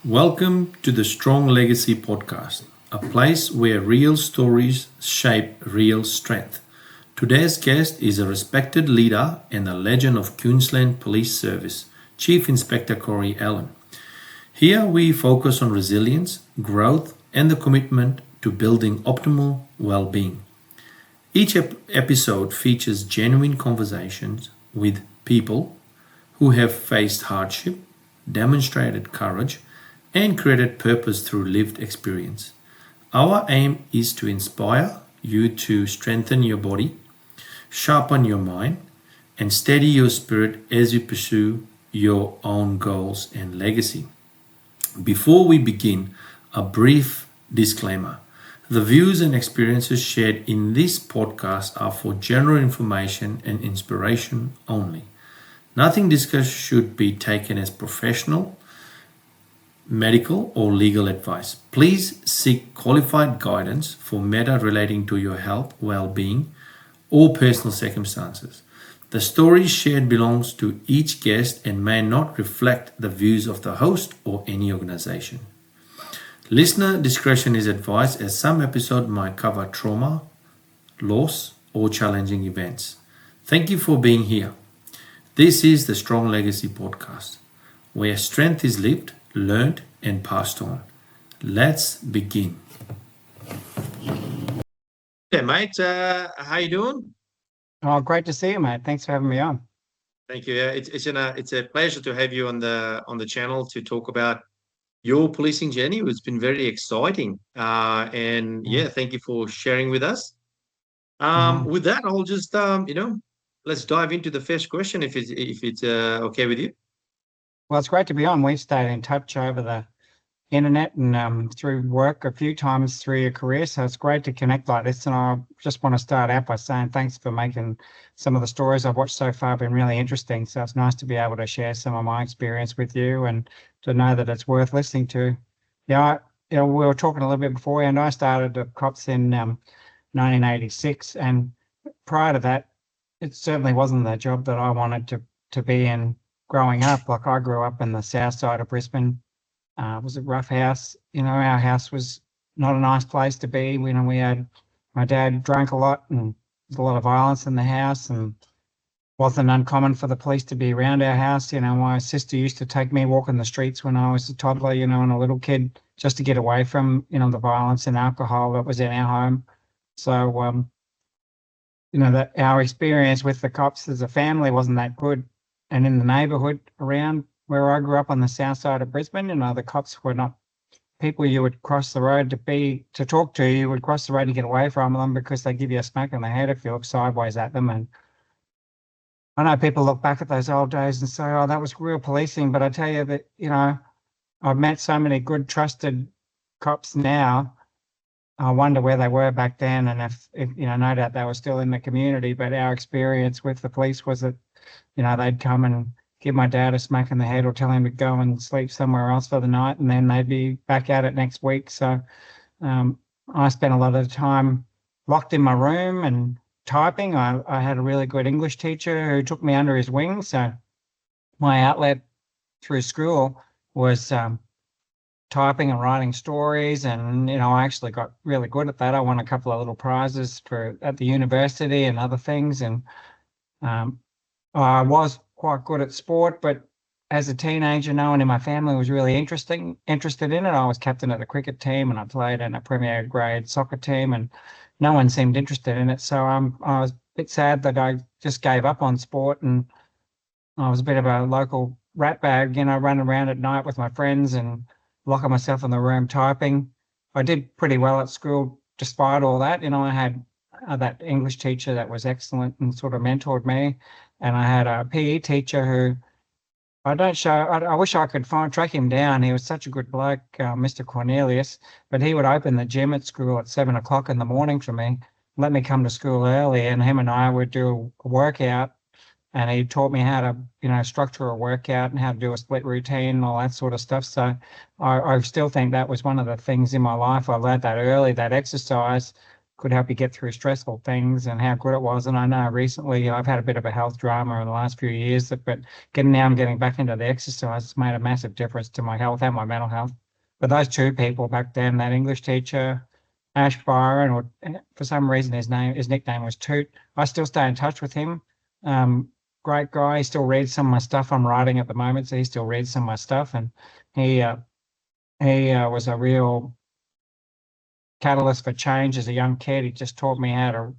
Welcome to the Strong Legacy Podcast, a place where real stories shape real strength. Today's guest is a respected leader and a legend of Queensland Police Service, Chief Inspector Corey Allen. Here we focus on resilience, growth, and the commitment to building optimal well-being. Each episode features genuine conversations with people who have faced hardship, demonstrated courage, and created purpose through lived experience. Our aim is to inspire you to strengthen your body, sharpen your mind, and steady your spirit as you pursue your own goals and legacy. Before we begin, a brief disclaimer. The views and experiences shared in this podcast are for general information and inspiration only. Nothing discussed should be taken as professional, medical, or legal advice. Please seek qualified guidance for matters relating to your health, well-being, or personal circumstances. The stories shared belongs to each guest and may not reflect the views of the host or any organization. Listener discretion is advised as some episodes might cover trauma, loss, or challenging events. Thank you for being here. This is the Strong Legacy Podcast, where strength is lived, learned, and passed on. Let's begin. Yeah, mate. How you doing? Oh, great to see you, mate. Thanks for having me on. Thank you. It's a pleasure to have you on the channel to talk about your policing journey. It's been very exciting. Thank you for sharing with us. With that, I'll just let's dive into the first question if it's okay with you. Well, it's great to be on. We've stayed in touch over the internet and through work a few times through your career. So it's great to connect like this. And I just want to start out by saying thanks for making some of the stories I've watched so far been really interesting. So it's nice to be able to share some of my experience with you and to know that it's worth listening to. Yeah, we were talking a little bit before, and I started the cops in 1986. And prior to that, it certainly wasn't the job that I wanted to be in growing up. Like I grew up in the south side of Brisbane. It was a rough house. Our house was not a nice place to be. My dad drank a lot and there was a lot of violence in the house, and wasn't uncommon for the police to be around our house. My sister used to take me walking the streets when I was a toddler, and a little kid, just to get away from, the violence and alcohol that was in our home. So, that our experience with the cops as a family wasn't that good. And in the neighbourhood around where I grew up on the south side of Brisbane, the cops were not people you would cross the road to talk to. You would cross the road to get away from them because they give you a smack in the head if you look sideways at them. And I know people look back at those old days and say, oh, that was real policing. But I tell you that, I've met so many good, trusted cops now. I wonder where they were back then, and if no doubt they were still in the community. But our experience with the police was that, they'd come and give my dad a smack in the head or tell him to go and sleep somewhere else for the night, and then they'd be back at it next week. So I spent a lot of the time locked in my room and typing. I had a really good English teacher who took me under his wing. So my outlet through school was typing and writing stories, and I actually got really good at that. I won a couple of little prizes at the university and other things, and I was quite good at sport. But as a teenager, no one in my family was really interested in it. I was captain of the cricket team, and I played in a premier grade soccer team, and no one seemed interested in it. So I was a bit sad that I just gave up on sport, and I was a bit of a local rat bag, running around at night with my friends and locking myself in the room typing. I did pretty well at school despite all that. I had that English teacher that was excellent and sort of mentored me. And I had a PE teacher who I wish I could track him down. He was such a good bloke, Mr. Cornelius, but he would open the gym at school at 7 o'clock in the morning for me, let me come to school early, and him and I would do a workout. And he taught me how to, structure a workout and how to do a split routine and all that sort of stuff. So I still think that was one of the things in my life. I learned that early, that exercise could help you get through stressful things and how good it was. And I know recently I've had a bit of a health drama in the last few years, but I'm getting back into the exercise. It's made a massive difference to my health and my mental health. But those two people back then, that English teacher, Ash Byron, or for some reason his nickname was Toot. I still stay in touch with him. Great guy. He still reads some of my stuff I'm writing at the moment, so he still reads some of my stuff, and he was a real catalyst for change as a young kid. He just taught me how to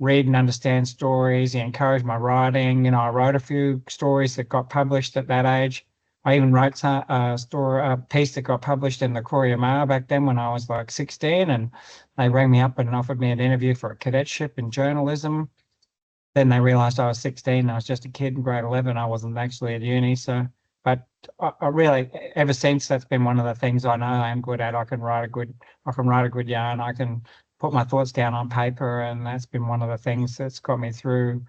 read and understand stories. He encouraged my writing. You know, I wrote a few stories that got published at that age. I even wrote a piece that got published in the Courier Mail back then when I was like 16, and they rang me up and offered me an interview for a cadetship in journalism. Then they realised I was 16 and I was just a kid in grade 11. I wasn't actually at uni. So, but I really, ever since, that's been one of the things I know I'm good at. I can write a good yarn. I can put my thoughts down on paper, and that's been one of the things that's got me through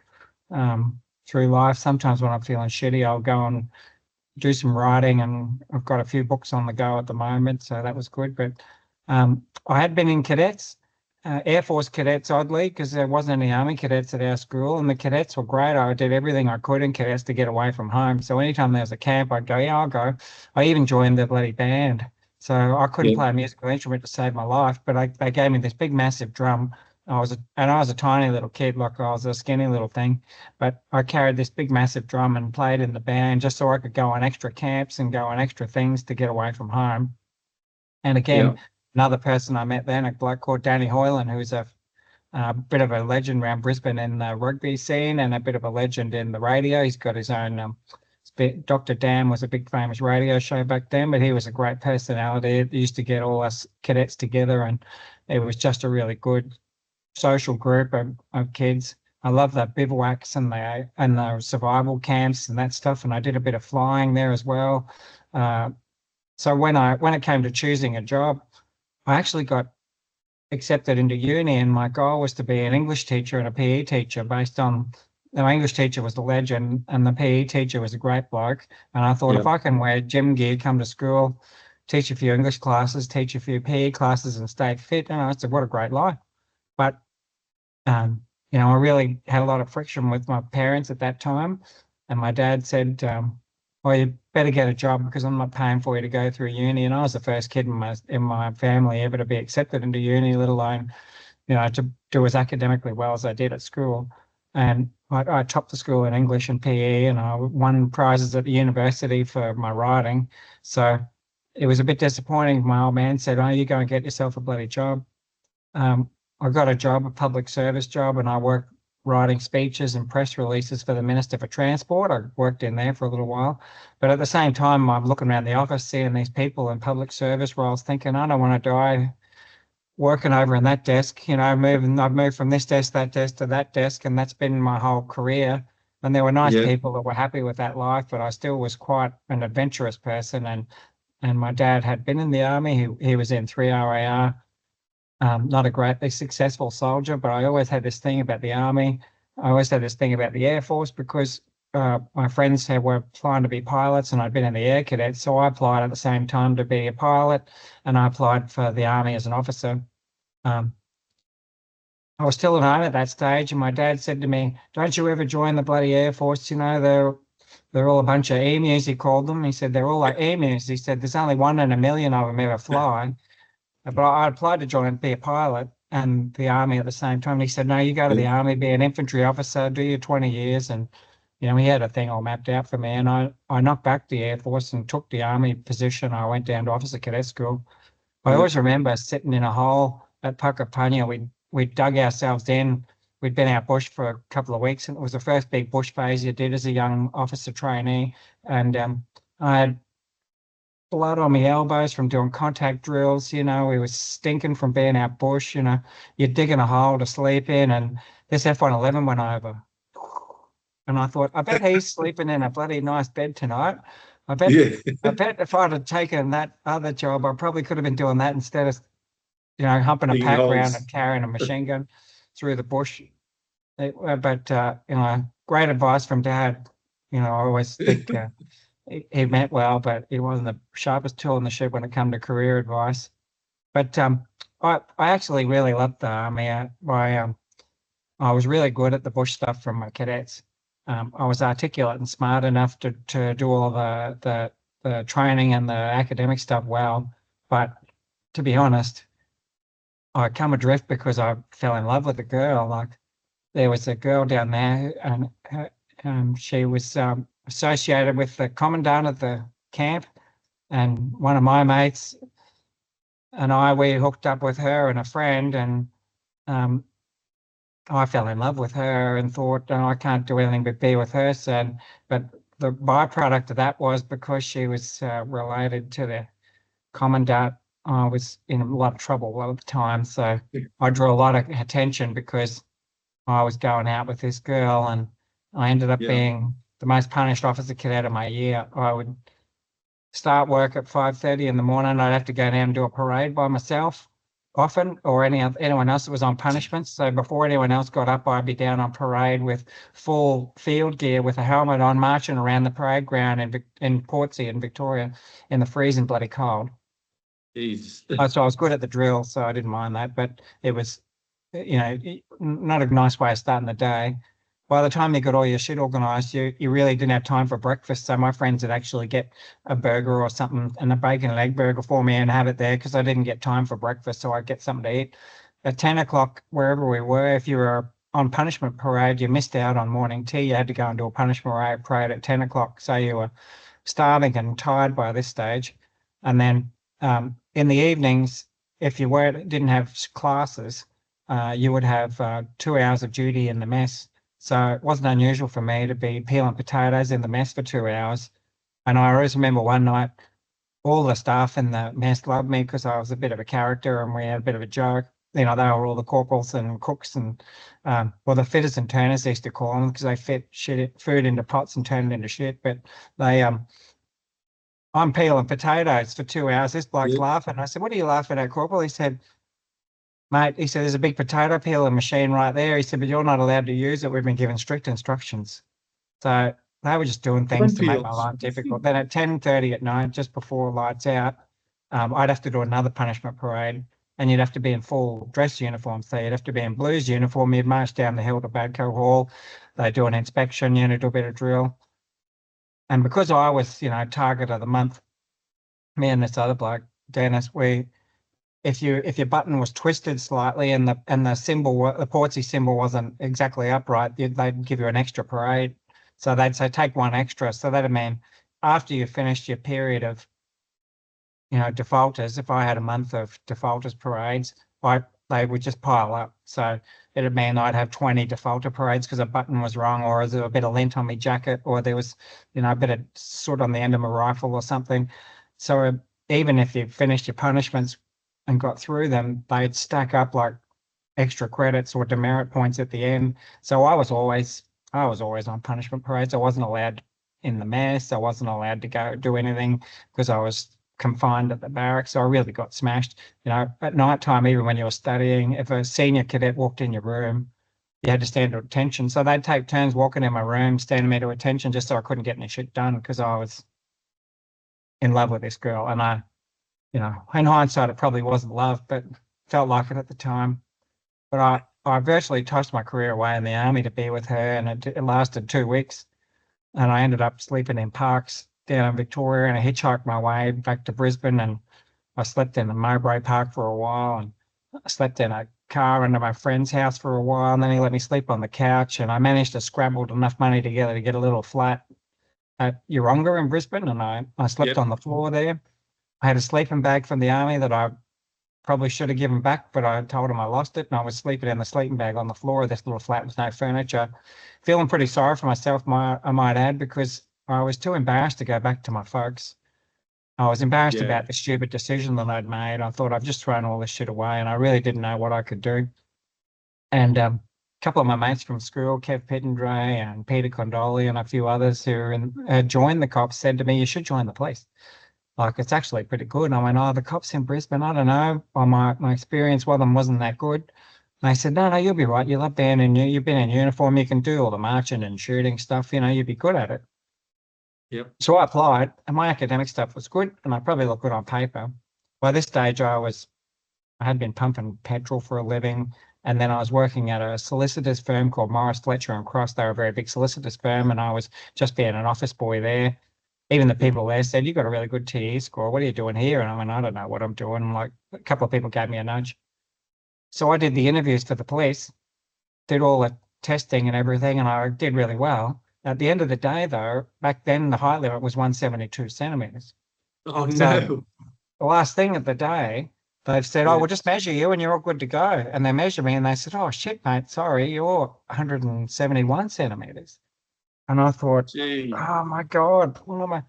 life. Sometimes when I'm feeling shitty, I'll go and do some writing, and I've got a few books on the go at the moment, so that was good. But I had been in cadets, Air Force cadets, oddly, because there wasn't any Army cadets at our school, and the cadets were great. I did everything I could in cadets to get away from home. So anytime there was a camp, I'd go, yeah, I'll go. I even joined the bloody band. So I couldn't play a musical instrument to save my life, but they gave me this big, massive drum. I was a tiny little kid, like I was a skinny little thing, but I carried this big, massive drum and played in the band just so I could go on extra camps and go on extra things to get away from home. And again, another person I met then, a bloke called Danny Hoyland, who's a bit of a legend around Brisbane in the rugby scene and a bit of a legend in the radio. He's got his own. Dr. Dan was a big famous radio show back then, but he was a great personality. He used to get all us cadets together, and it was just a really good social group of kids. I love the bivouacs and the survival camps and that stuff. And I did a bit of flying there as well. So when it came to choosing a job, I actually got accepted into uni, and my goal was to be an English teacher and a PE teacher based on the English teacher was the legend and the PE teacher was a great bloke. And I thought if I can wear gym gear, come to school, teach a few English classes, teach a few PE classes and stay fit, I said, what a great life. But I really had a lot of friction with my parents at that time. And my dad said, well, you better get a job because I'm not paying for you to go through uni. And I was the first kid in my family ever to be accepted into uni, let alone, to do as academically well as I did at school. And I topped the school in English and PE, and I won prizes at the university for my writing. So it was a bit disappointing. My old man said, oh, you go and get yourself a bloody job. I got a job, a public service job, and I worked writing speeches and press releases for the Minister for Transport. I worked in there for a little while. But at the same time, I'm looking around the office, seeing these people in public service roles, thinking, I don't want to die working over in that desk. I've moved from this desk, that desk to that desk, and that's been my whole career. And there were nice people that were happy with that life, but I still was quite an adventurous person. And my dad had been in the army. He was in 3 RAR. Not a greatly successful soldier, but I always had this thing about the army. I always had this thing about the Air Force because my friends were applying to be pilots, and I'd been in the Air Cadets, so I applied at the same time to be a pilot, and I applied for the army as an officer. I was still at home at that stage, and my dad said to me, "Don't you ever join the bloody Air Force? They're all a bunch of emus," he called them. He said, "They're all like emus." He said, "There's only 1 in a million of them ever fly." But I applied to join and be a pilot and the army at the same time. And he said, no, you go to the army, be an infantry officer, do your 20 years. And, he had a thing all mapped out for me. And I knocked back the Air Force and took the army position. I went down to officer cadet school. I always remember sitting in a hole at Puckapunya. We dug ourselves in. We'd been out bush for a couple of weeks, and it was the first big bush phase you did as a young officer trainee. And I had blood on my elbows from doing contact drills. We were stinking from being out bush. You're digging a hole to sleep in, and this F-111 went over. And I thought, I bet he's sleeping in a bloody nice bed tonight. I bet if I'd have taken that other job, I probably could have been doing that instead of, humping a pack around and carrying a machine gun through the bush. But great advice from Dad. I always think he meant well, but he wasn't the sharpest tool in the shed when it came to career advice. But I actually really loved the army. I was really good at the bush stuff from my cadets. I was articulate and smart enough to do all the training and the academic stuff well. But to be honest, I come adrift because I fell in love with a girl. Like there was a girl down there, and she was associated with the commandant of the camp, and one of my mates and we hooked up with her and a friend, and um, I fell in love with her and thought, oh, I can't do anything but be with her. So, but the byproduct of that was because she was related to the commandant, I was in a lot of trouble at the time. So I drew a lot of attention because I was going out with this girl, and I ended up Yeah. being the most punished officer cadet of my year. I would start work at 5:30 in the morning. I'd have to go down and do a parade by myself often, or anyone else that was on punishment. So before anyone else got up, I'd be down on parade with full field gear with a helmet on, marching around the parade ground in Portsea in Victoria in the freezing bloody cold. Jeez. So I was good at the drill, so I didn't mind that, but it was, not a nice way of starting the day. By the time you got all your shit organized, you really didn't have time for breakfast. So my friends would actually get a burger or something, and a bacon and egg burger for me, and have it there because I didn't get time for breakfast. So I'd get something to eat. At 10 o'clock, wherever we were, if you were on punishment parade, you missed out on morning tea. You had to go and do a punishment parade at 10 o'clock. So you were starving and tired by this stage. And then in the evenings, if you didn't have classes, you would have 2 hours of duty in the mess. So it wasn't unusual for me to be peeling potatoes in the mess for 2 hours. And I always remember one night, all the staff in the mess loved me because I was a bit of a character and we had a bit of a joke. They were all the corporals and cooks and, the fitters and turners, they used to call them, because they fit food into pots and turned it into shit. But I'm peeling potatoes for 2 hours. This bloke's laughing. I said, "What are you laughing at, Corporal?" He said, "Mate," he said, "there's a big potato peeling machine right there." He said, "But you're not allowed to use it. We've been given strict instructions." So they were just doing things to make my life difficult. Then at 10:30 at night, just before lights out, I'd have to do another punishment parade, and you'd have to be in full dress uniform. So you'd have to be in blues uniform. You'd march down the hill to Badco Hall. They'd do an inspection, do a bit of drill. And because I was, target of the month, me and this other bloke, Dennis, if your button was twisted slightly and the symbol, the Portsea symbol wasn't exactly upright, they'd give you an extra parade. So they'd say take one extra. So that'd mean after you finished your period of, defaulters, if I had a month of defaulters parades, they would just pile up. So it'd mean I'd have 20 defaulter parades because a button was wrong, or there was a bit of lint on my jacket, or there was, a bit of soot on the end of my rifle or something. So even if you finished your punishments and got through them, they'd stack up like extra credits or demerit points at the end. So I was always on punishment parades. I wasn't allowed in the mess. I wasn't allowed to go do anything because I was confined at the barracks. So I really got smashed. At night time, even when you were studying, if a senior cadet walked in your room, you had to stand to attention. So they'd take turns walking in my room, standing me to attention just so I couldn't get any shit done because I was in love with this girl. And in hindsight, it probably wasn't love, but felt like it at the time. But I virtually tossed my career away in the army to be with her, and it lasted 2 weeks. And I ended up sleeping in parks down in Victoria, and I hitchhiked my way back to Brisbane, and I slept in the Mowbray Park for a while, and I slept in a car under my friend's house for a while, and then he let me sleep on the couch, and I managed to scrabble enough money together to get a little flat at Yeronga in Brisbane, and I slept on the floor there. I had a sleeping bag from the army that I probably should have given back, but I told him I lost it, and I was sleeping in the sleeping bag on the floor of this little flat with no furniture. Feeling pretty sorry for myself, I might add, because I was too embarrassed to go back to my folks. I was embarrassed about the stupid decision that I'd made. I thought I've just thrown all this shit away, and I really didn't know what I could do. And a couple of my mates from school, Kev Pittendray and Peter Condoli and a few others who had joined the cops, said to me, "You should join the police. Like, it's actually pretty good." And I went, "Oh, the cops in Brisbane, I don't know. Well, my experience with them wasn't that good." And they said, "No, you'll be right. You love being you've been in uniform. You can do all the marching and shooting stuff. You'd be good at it." Yep. So I applied, and my academic stuff was good, and I probably looked good on paper. By this stage, I was I had been pumping petrol for a living. And then I was working at a solicitor's firm called Morris Fletcher and Cross. They were a very big solicitor's firm, and I was just being an office boy there. Even the people there said, "You got a really good TE score. What are you doing here?" And I went, "I don't know what I'm doing." Like a couple of people gave me a nudge. So I did the interviews for the police, did all the testing and everything, and I did really well. At the end of the day, though, back then the height limit was 172 centimeters. Oh, So no. the last thing of the day, they've said, "Oh, Yeah. we'll just measure you and you're all good to go." And they measured me and they said, "Oh, shit, mate, sorry, you're 171 centimeters." And I thought, Gee. "Oh my God, what am I?"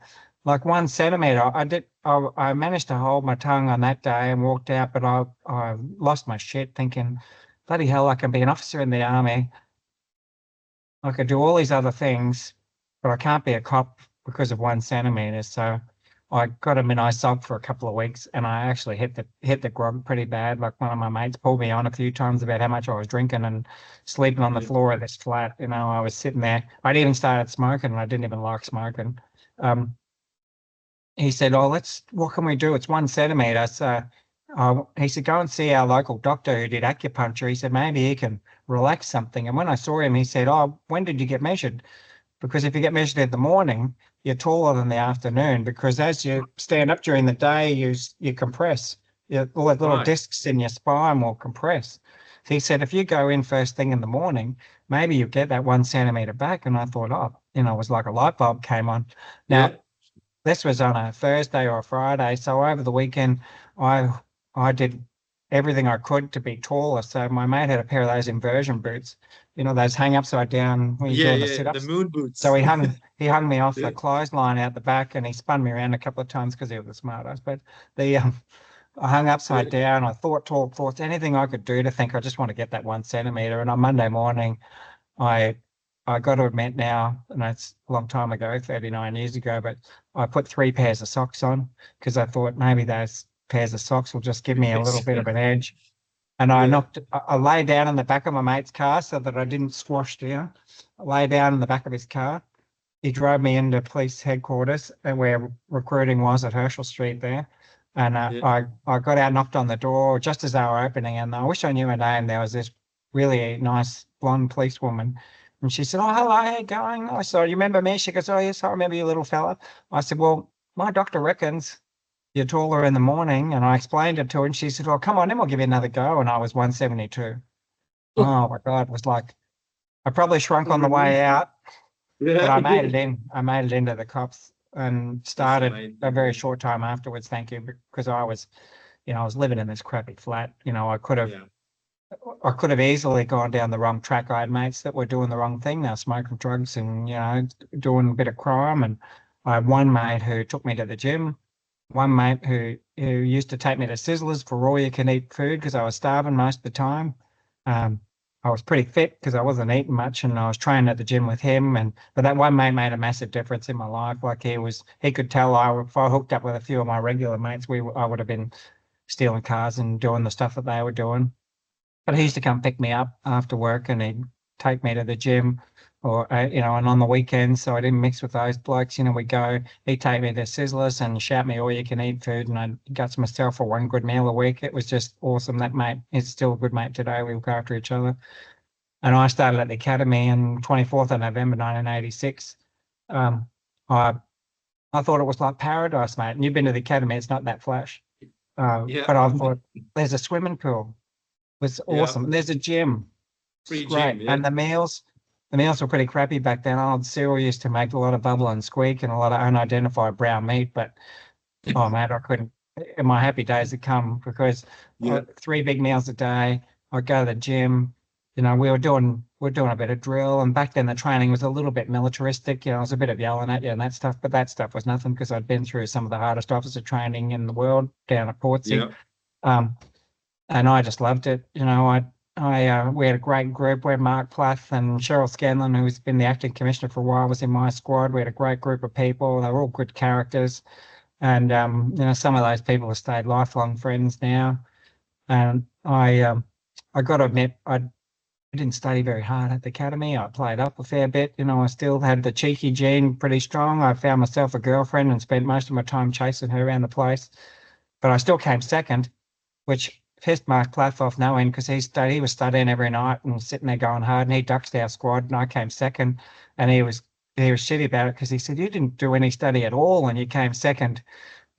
Like 1 centimeter. I managed to hold my tongue on that day and walked out, but I lost my shit thinking, bloody hell, I can be an officer in the army. I could do all these other things, but I can't be a cop because of 1 centimeter. So I got a midnight sock for a couple of weeks, and I actually hit the grog pretty bad. Like one of my mates pulled me on a few times about how much I was drinking and sleeping on the Yeah. floor of this flat. You know, I was sitting there. I'd even started smoking, and I didn't even like smoking. Um, he said, "Oh, what can we do? It's 1 centimeter." So he said, "Go and see our local doctor who did acupuncture." He said, "Maybe he can relax something." And when I saw him, he said, "Oh, when did you get measured? Because if you get measured in the morning, you're taller than the afternoon, because as you stand up during the day, you compress. All the little Right. discs in your spine will compress." So he said, "If you go in first thing in the morning, maybe you get that 1 centimeter back." And I thought, oh, it was like a light bulb came on. Yeah. Now, this was on a Thursday or a Friday. So over the weekend, I I did everything I could to be taller. So my mate had a pair of those inversion boots, those hang upside down when you're Yeah, doing the yeah. The sit-ups. moon So boots. he hung me off Yeah. the clothesline out the back, and he spun me around a couple of times because he was a smart ass. But the I hung upside Yeah. down. I thought tall thoughts, anything I could do to think I just want to get that 1 centimeter. And on Monday morning, I I got to admit now, and it's a long time ago, 39 years ago, but I put 3 pairs of socks on because I thought maybe those pairs of socks will just give me a little bit of an edge. And Yeah. I lay down in the back of my mate's car so that I didn't squash down. I lay down in the back of his car. He drove me into police headquarters and where recruiting was at Herschel Street there. And Yeah. I got out, knocked on the door just as they were opening. And I wish I knew her name. There was this really nice blonde policewoman. And she said, "Oh, hello, how you going?" I said, "You remember me?" She goes, "Oh, yes, I remember you, little fella." I said, "Well, my doctor reckons you're taller in the morning." And I explained it to her. And she said, "Oh, come on, then we'll give you another go." And I was 172. Oh, my God. It was like I probably shrunk on the way out, but Yeah. I made it in. I made it into the cops and That's started a amazing, very man. short time afterwards. Thank you, because I was living in this crappy flat. Yeah. I could have easily gone down the wrong track. I had mates that were doing the wrong thing. They were smoking drugs and doing a bit of crime. And I had one mate who took me to the gym. One mate who used to take me to Sizzlers for all you can eat food because I was starving most of the time. Um, I was pretty fit because I wasn't eating much, and I was training at the gym with him. But that one mate made a massive difference in my life. Like he could tell if I hooked up with a few of my regular mates, I would have been stealing cars and doing the stuff that they were doing. But he Yeah. used to come pick me up after work, and he'd take me to the gym, or and on the weekends, so I didn't mix with those blokes. We'd go. He'd take me to Sizzlers and shout me all you can eat food, and I'd gut myself for one good meal a week. It was just awesome. That mate is still a good mate today. We look after each other. And I started at the academy on 24th of November 1986. Um, I I thought it was like paradise, mate. And you've been to the academy; it's not that flash. Yeah. But I thought there's a swimming pool. It was Yeah. awesome. And there's a gym. It's Free gym. great. Yeah. And the meals were pretty crappy back then. Old cereal used to make a lot of bubble and squeak and a lot of unidentified brown meat. But oh man, I couldn't. In my happy days had come because Yeah. 3 big meals a day. I'd go to the gym. We were doing a bit of drill, and back then the training was a little bit militaristic. It was a bit of yelling at you and that stuff. But that stuff was nothing because I'd been through some of the hardest officer training in the world down at Portsea. Yeah. Um, and I just loved it. We had a great group where Mark Plath and Cheryl Scanlon, who's been the acting commissioner for a while, was in my squad. We had a great group of people. They were all good characters, and some of those people have stayed lifelong friends now. And I got to admit, I didn't study very hard at the academy. I played up a fair bit. I still had the cheeky gene pretty strong. I found myself a girlfriend and spent most of my time chasing her around the place. But I still came second, which pissed Mark Plath off no end because he was studying every night and sitting there going hard, and he ducked our squad, and I came second, and he was shitty about it because he said, "You didn't do any study at all and you came second."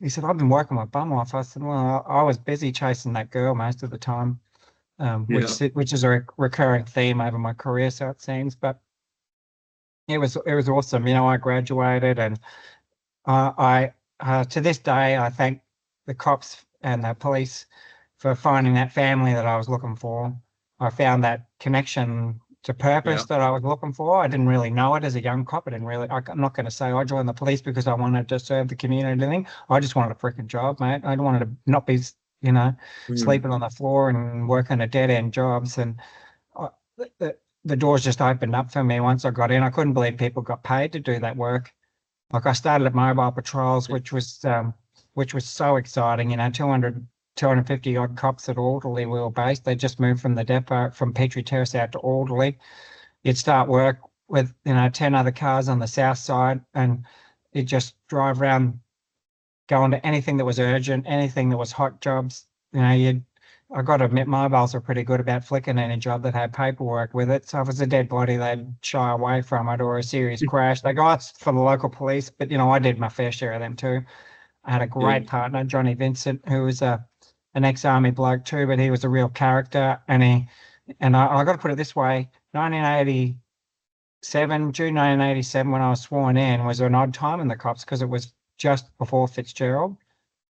He said, "I've been working my bum off." I said, "Well, I was busy chasing that girl most of the time," Yeah. which is a recurring theme over my career, so it seems. But it was awesome. I graduated, and I to this day I thank the cops and the police for finding that family that I was looking for. I found that connection to purpose Yeah. that I was looking for. I didn't really know it as a young cop. I'm not going to say I joined the police because I wanted to serve the community or anything. I just wanted a freaking job, mate. I wanted to not be, Mm. sleeping on the floor and working at dead end jobs. And I, the doors just opened up for me once I got in. I couldn't believe people got paid to do that work. Like I started at mobile patrols, which was so exciting. 250 odd cops at Alderley we were based. They just moved from the depot from Petrie Terrace out to Alderley. You'd start work with 10 other cars on the south side, and you'd just drive around, go into anything that was urgent, anything that was hot jobs. I got to admit, mobiles are pretty good about flicking any job that had paperwork with it. So if it's a dead body, they'd shy away from it, or a serious crash. They go, "It's for the local police," but I did my fair share of them too. I had a Yeah. great partner, Johnny Vincent, who was an ex-army bloke too, but he was a real character. And I got to put it this way: 1987, June 1987, when I was sworn in, was an odd time in the cops because it was just before Fitzgerald.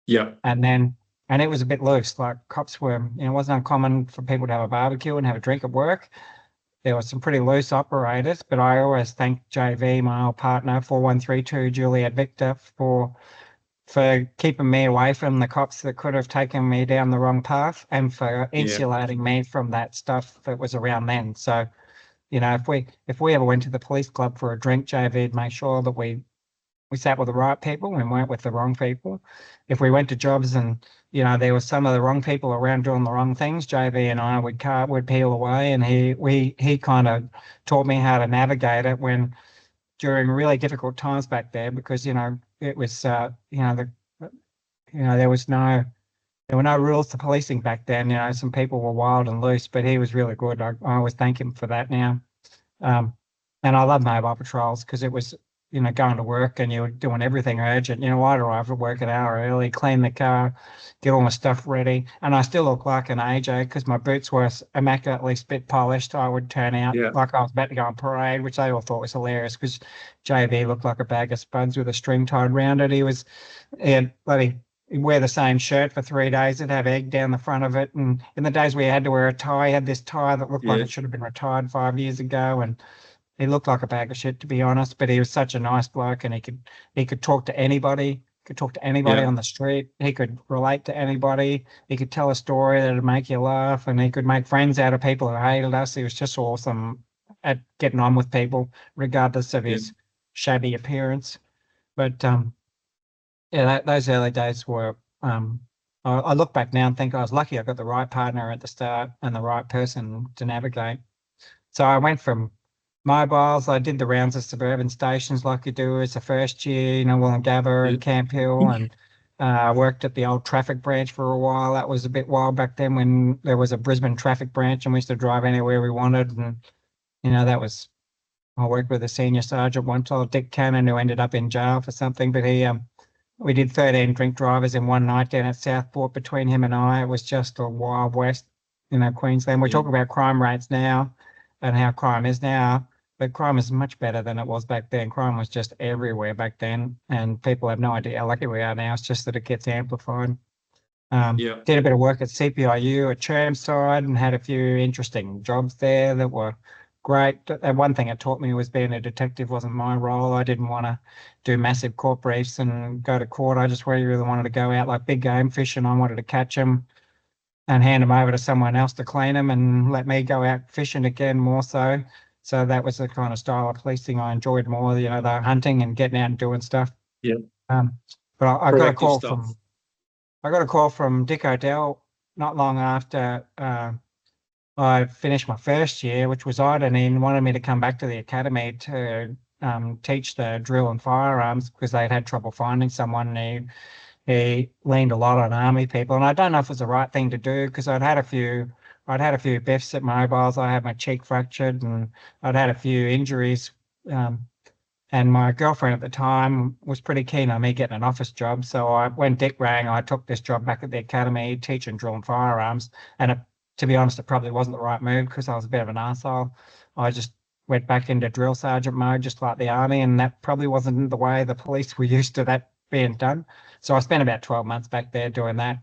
Yeah. And it was a bit loose. Like cops were, it wasn't uncommon for people to have a barbecue and have a drink at work. There were some pretty loose operators, but I always thank JV, my old partner, 4132 Juliet Victor, for keeping me away from the cops that could have taken me down the wrong path, and for Yeah. insulating me from that stuff that was around then. So, if we ever went to the police club for a drink, JV'd make sure that we sat with the right people and weren't with the wrong people. If we went to jobs and there was some of the wrong people around doing the wrong things, JV and I would peel away, and he kind of taught me how to navigate it when during really difficult times back there, because it was there were no rules to policing back then. Some people were wild and loose, but he was really good. I always thank him for that now. Um, and I love mobile patrols because it was, going to work and you were doing everything urgent. I'd arrive at work an hour early, clean the car, get all my stuff ready. And I still look like an AJ because my boots were immaculately spit polished. I would turn out Yeah. like I was about to go on parade, which they all thought was hilarious because JB looked like a bag of spuds with a string tied around it. He'd wear the same shirt for 3 days. It'd have egg down the front of it. And in the days we had to wear a tie, he had this tie that looked like Yeah. it should have been retired 5 years ago. And he looked like a bag of shit, to be honest, but he was such a nice bloke, and he could talk to anybody, Yeah. on the street. He could relate to anybody. He could tell a story that'd make you laugh, and he could make friends out of people who hated us. He was just awesome at getting on with people, regardless of Yeah. his shabby appearance. But yeah, those early days were. I look back now and think I was lucky. I got the right partner at the start and the right person to navigate. So I went from mobiles. I did the rounds of suburban stations like you do as a first year, Wollongabba Yeah. and Camp Hill, and worked at the old traffic branch for a while. That was a bit wild back then when there was a Brisbane traffic branch and we used to drive anywhere we wanted. And, I worked with a senior sergeant one time, Dick Cannon, who ended up in jail for something, but we did 13 drink drivers in one night down at Southport between him and I. It was just a wild west, Queensland. We Yeah. talk about crime rates now and how crime is now, but crime is much better than it was back then. Crime was just everywhere back then, and people have no idea how lucky we are now. It's just that it gets amplified. Yeah. Did a bit of work at CPIU at Chermside and had a few interesting jobs there that were great. And one thing it taught me was being a detective wasn't my role. I didn't want to do massive court briefs and go to court. I just really wanted to go out like big game fishing. I wanted to catch them and hand them over to someone else to clean them and let me go out fishing again more so. So that was the kind of style of policing I enjoyed more, the hunting and getting out and doing stuff. Yeah. But I got a Proactive call stuff. from Dick O'Dell not long after I finished my first year, which was odd, and he wanted me to come back to the academy to teach the drill and firearms because they'd had trouble finding someone. And he leaned a lot on army people, and I don't know if it was the right thing to do because I'd had a few biffs at mobiles. I had my cheek fractured, and I'd had a few injuries. And my girlfriend at the time was pretty keen on me getting an office job. So when Dick rang, I took this job back at the academy, teaching drill and firearms. And to be honest, it probably wasn't the right move because I was a bit of an arsehole. I just went back into drill sergeant mode, just like the army, and that probably wasn't the way the police were used to that being done. So I spent about 12 months back there doing that.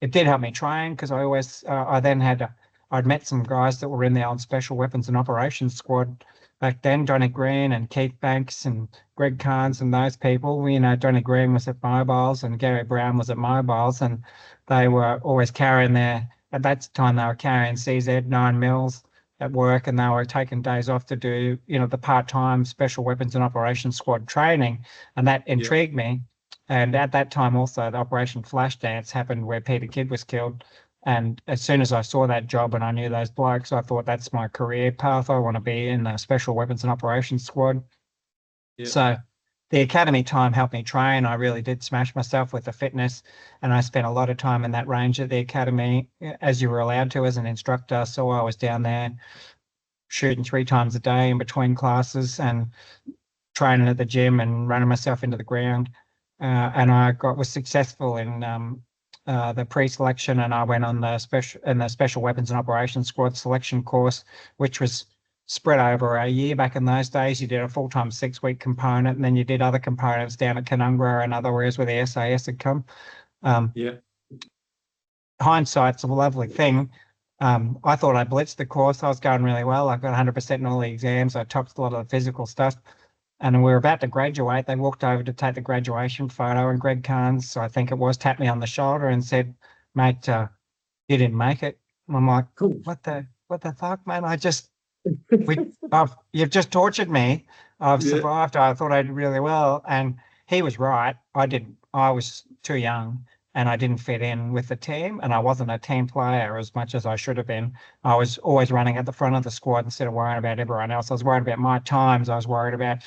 It did help me train because I'd met some guys that were in the old Special Weapons and Operations Squad back then, Johnny Green and Keith Banks and Greg Carnes and those people. Johnny Green was at Mobiles and Gary Brown was at Mobiles, and they were always carrying at that time they were carrying CZ 9 mils at work, and they were taking days off to do, the part-time Special Weapons and Operations Squad training, and that intrigued me. And at that time also, the Operation Flashdance happened where Peter Kidd was killed. And as soon as I saw that job and I knew those blokes, I thought that's my career path. I want to be in the Special Weapons and Operations Squad. Yeah. So the academy time helped me train. I really did smash myself with the fitness, and I spent a lot of time in that range at the academy, as you were allowed to as an instructor. So I was down there shooting 3 times a day in between classes and training at the gym and running myself into the ground. And I was successful in the pre-selection, and I went on the Special Weapons and Operations Squad selection course, which was spread over a year. Back in those days, you did a full-time 6-week component, and then you did other components down at Canungra and other areas where the SAS had come. Hindsight's a lovely thing. I thought I blitzed the course. I was going really well. I got 100% in all the exams. I topped a lot of the physical stuff. And we were about to graduate. They walked over to take the graduation photo, and Greg Carnes, so I think it was, tapped me on the shoulder and said, "Mate, you didn't make it." And I'm like, "Cool. What the fuck, man? You've just tortured me. I've survived. I thought I did really well." And he was right. I was too young, and I didn't fit in with the team, and I wasn't a team player as much as I should have been. I was always running at the front of the squad instead of worrying about everyone else. I was worried about my times. I was worried about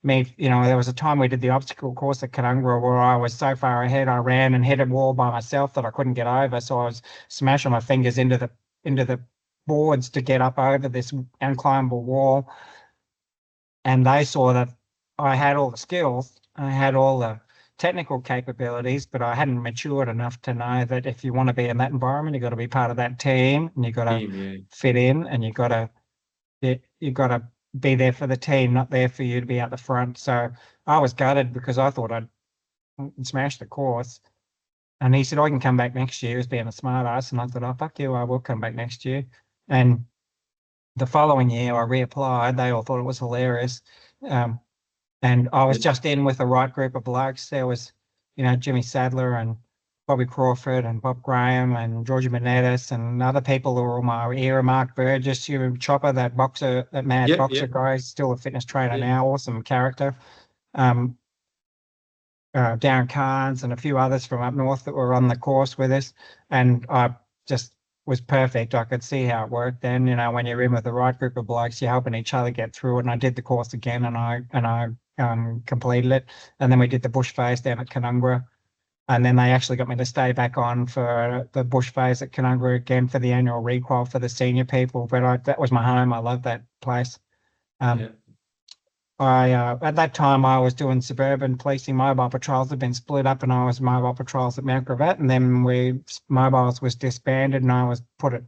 me. There was a time we did the obstacle course at Canungra where I was so far ahead, I ran and hit a wall by myself that I couldn't get over. So I was smashing my fingers into the boards to get up over this unclimbable wall. And they saw that I had all the skills, I had all the technical capabilities, but I hadn't matured enough to know that if you want to be in that environment, you've got to be part of that team, and you've got to fit in, and you've got to be there for the team, not there for you to be out the front. So I was gutted because I thought I'd smashed the course. And he said, "I can come back next year," as being a smart ass. And I thought, "Oh, fuck you, I will come back next year." And the following year I reapplied. They all thought it was hilarious. And I was just in with the right group of blokes. There was, Jimmy Sadler and Bobby Crawford and Bob Graham and Georgie Manetis and other people who were all my era. Mark Burgess, Chopper, that boxer, that mad boxer guy, still a fitness trainer now, awesome character. Darren Carnes and a few others from up north that were on the course with us. And I just was perfect. I could see how it worked then. When you're in with the right group of blokes, you're helping each other get through it. And I did the course again, and I completed it. And then we did the bush phase down at Canungra. And then they actually got me to stay back on for the bush phase at Canungra again for the annual requal for the senior people. But that was my home. I loved that place. At that time, I was doing suburban policing. Mobile patrols had been split up, and I was mobile patrols at Mount Gravatt. And then mobiles was disbanded, and I was put at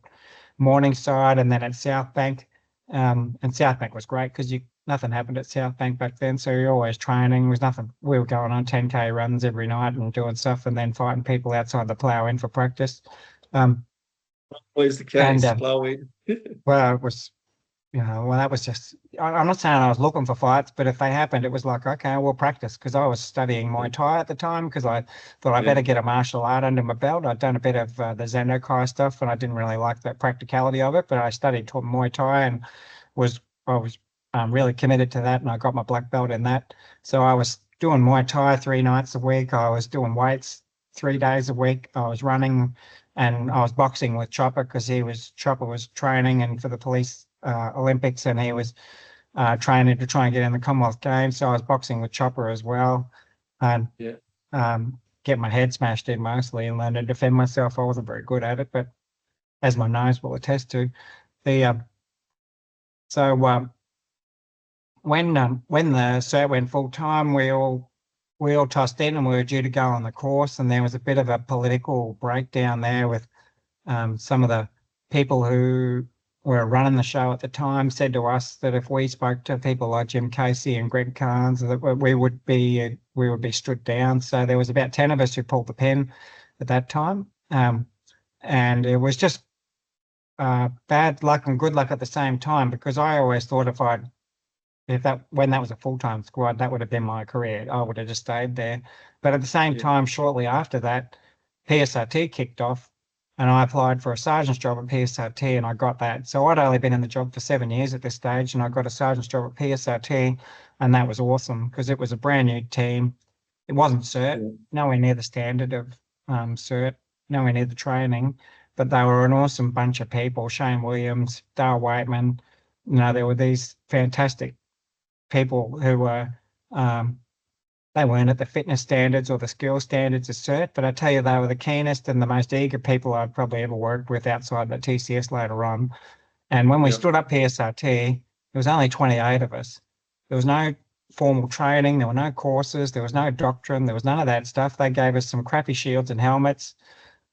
Morningside and then at South Bank. And South Bank was great because nothing happened at South Bank back then, so you're always training. There was nothing. We were going on 10K runs every night and doing stuff, and then fighting people outside the plough in for practice. Always the case, plough in. Well, it was, that was just. I'm not saying I was looking for fights, but if they happened, it was like, okay, we'll practice, because I was studying Muay Thai at the time because I thought I better get a martial art under my belt. I'd done a bit of the Zendo Kai stuff, and I didn't really like the practicality of it, but I studied Muay Thai and I was really committed to that, and I got my black belt in that. So I was doing Muay Thai 3 nights a week. I was doing weights 3 days a week. I was running, and I was boxing with Chopper because Chopper was training and for the police Olympics, and he was training to try and get in the Commonwealth Games. So I was boxing with Chopper as well. And get my head smashed in mostly and learn to defend myself. I wasn't very good at it, but as my nose will attest to, the so when the cert went full time, we all tossed in and we were due to go on the course, and there was a bit of a political breakdown there with some of the people who were running the show at the time said to us that if we spoke to people like Jim Casey and Greg Carnes, that we would be stood down. So there was about 10 of us who pulled the pen at that time, and it was just bad luck and good luck at the same time, because I always thought when that was a full-time squad, that would have been my career. I would have just stayed there. But at the same time, shortly after that, PSRT kicked off, and I applied for a sergeant's job at PSRT, and I got that. So I'd only been in the job for 7 years at this stage, and I got a sergeant's job at PSRT, and that was awesome because it was a brand new team. It wasn't cert, nowhere near the standard of cert, nowhere near the training, but they were an awesome bunch of people. Shane Williams, Dale Waitman, there were these fantastic people who were they weren't at the fitness standards or the skill standards of cert, but I tell you, they were the keenest and the most eager people I'd probably ever worked with outside the TCS later on. And when we stood up PSRT, there was only 28 of us. There was no formal training, there were no courses, there was no doctrine, there was none of that stuff. They gave us some crappy shields and helmets,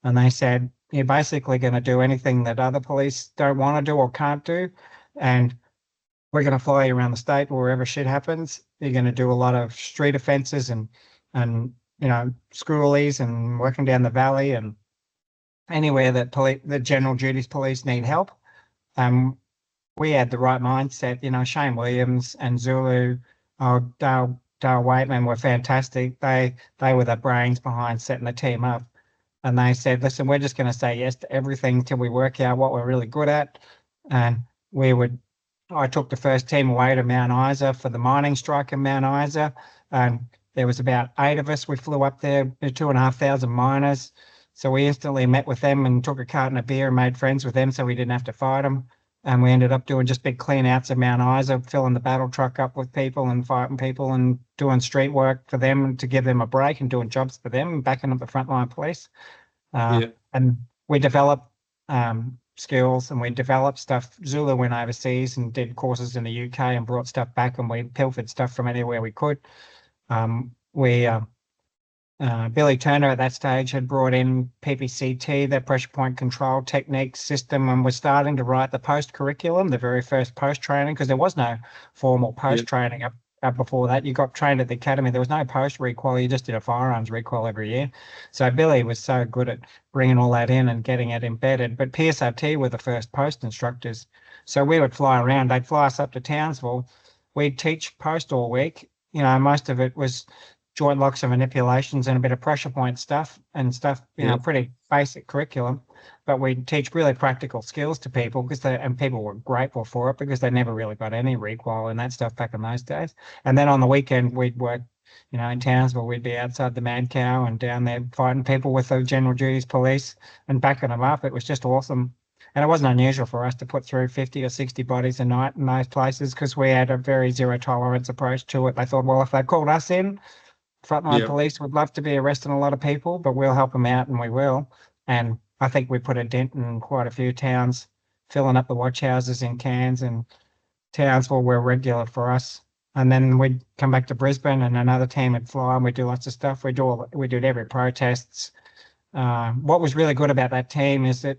and they said, you're basically going to do anything that other police don't want to do or can't do, and we're going to fly you around the state wherever shit happens. You're going to do a lot of street offences and schoolies and working down the valley and anywhere that the general duties police need help. We had the right mindset. Shane Williams and Zulu, Dale Waitman were fantastic. They were the brains behind setting the team up. And they said, listen, we're just going to say yes to everything till we work out what we're really good at. And I took the first team away to Mount Isa for the mining strike in Mount Isa, and there was about 8 of us. We flew up there, 2,500 miners. So we instantly met with them and took a carton of beer and made friends with them so we didn't have to fight them. And we ended up doing just big clean outs of Mount Isa, filling the battle truck up with people and fighting people and doing street work for them to give them a break and doing jobs for them and backing up the frontline police. And we developed skills and we developed stuff. Zulu went overseas and did courses in the UK and brought stuff back, and we pilfered stuff from anywhere we could. Billy Turner at that stage had brought in PPCT, the pressure point control technique system, and was starting to write the post curriculum, the very first post training, because there was no formal post training up before that. You got trained at the academy. There was no post recoil. You just did a firearms recoil every year. So Billy was so good at bringing all that in and getting it embedded. But PSRT were the first post instructors. So we would fly around. They'd fly us up to Townsville. We'd teach post all week. Most of it was joint locks and manipulations and a bit of pressure point stuff, pretty basic curriculum. But we'd teach really practical skills to people and people were grateful for it because they never really got any recoil and that stuff back in those days. And then on the weekend, we'd work, in Townsville, we'd be outside the Mad Cow and down there fighting people with the general duties police and backing them up. It was just awesome. And it wasn't unusual for us to put through 50 or 60 bodies a night in those places because we had a very zero tolerance approach to it. They thought, well, if they called us in, frontline police would love to be arresting a lot of people, but we'll help them out, and we will. And I think we put a dent in quite a few towns, filling up the watch houses in Cairns and Townsville were regular for us. And then we'd come back to Brisbane and another team would fly and we'd do lots of stuff. We did every protests. What was really good about that team is that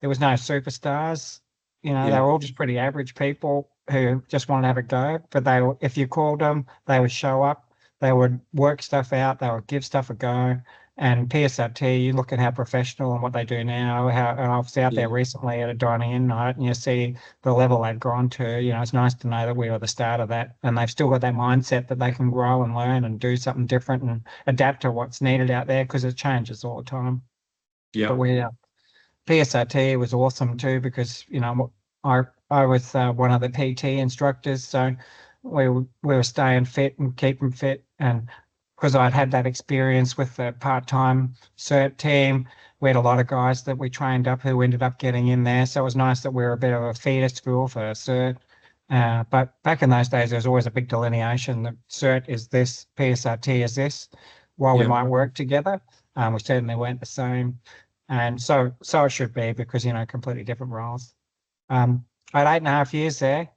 there was no superstars. They were all just pretty average people who just wanted to have a go. But if you called them, they would show up. They would work stuff out. They would give stuff a go. And PSRT, you look at how professional and what they do now. And I was out there recently at a dining-in night, and you see the level they've gone to. It's nice to know that we were the start of that, and they've still got that mindset that they can grow and learn and do something different and adapt to what's needed out there because it changes all the time. Yeah. But PSRT was awesome too because I was one of the PT instructors, so we were staying fit and keeping fit, and because I'd had that experience with the part-time cert team, we had a lot of guys that we trained up who ended up getting in there. So it was nice that we were a bit of a feeder school for cert. But back in those days, there was always a big delineation that cert is this, PSRT is this. while we Yeah. might work together, we certainly weren't the same. And so it should be, because, completely different roles. I had 8.5 years there.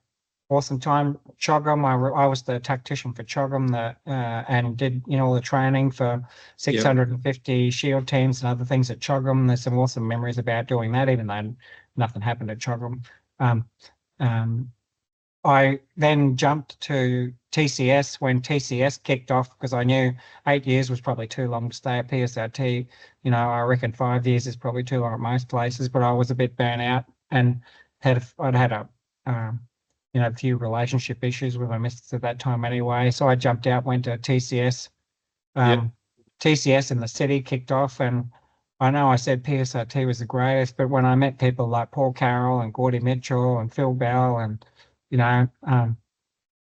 Awesome time. Chogham, I was the tactician for Chogham, and did, all the training for 650 shield teams and other things at Chogham. There's some awesome memories about doing that, even though nothing happened at Chogham. I then jumped to TCS when TCS kicked off, because I knew 8 years was probably too long to stay at PSRT. I reckon 5 years is probably too long at most places, but I was a bit burnt out, and I'd had a few relationship issues with my missus at that time anyway. So I jumped out, went to TCS. TCS in the city kicked off, and I know I said PSRT was the greatest, but when I met people like Paul Carroll and Gordy Mitchell and Phil Bell, and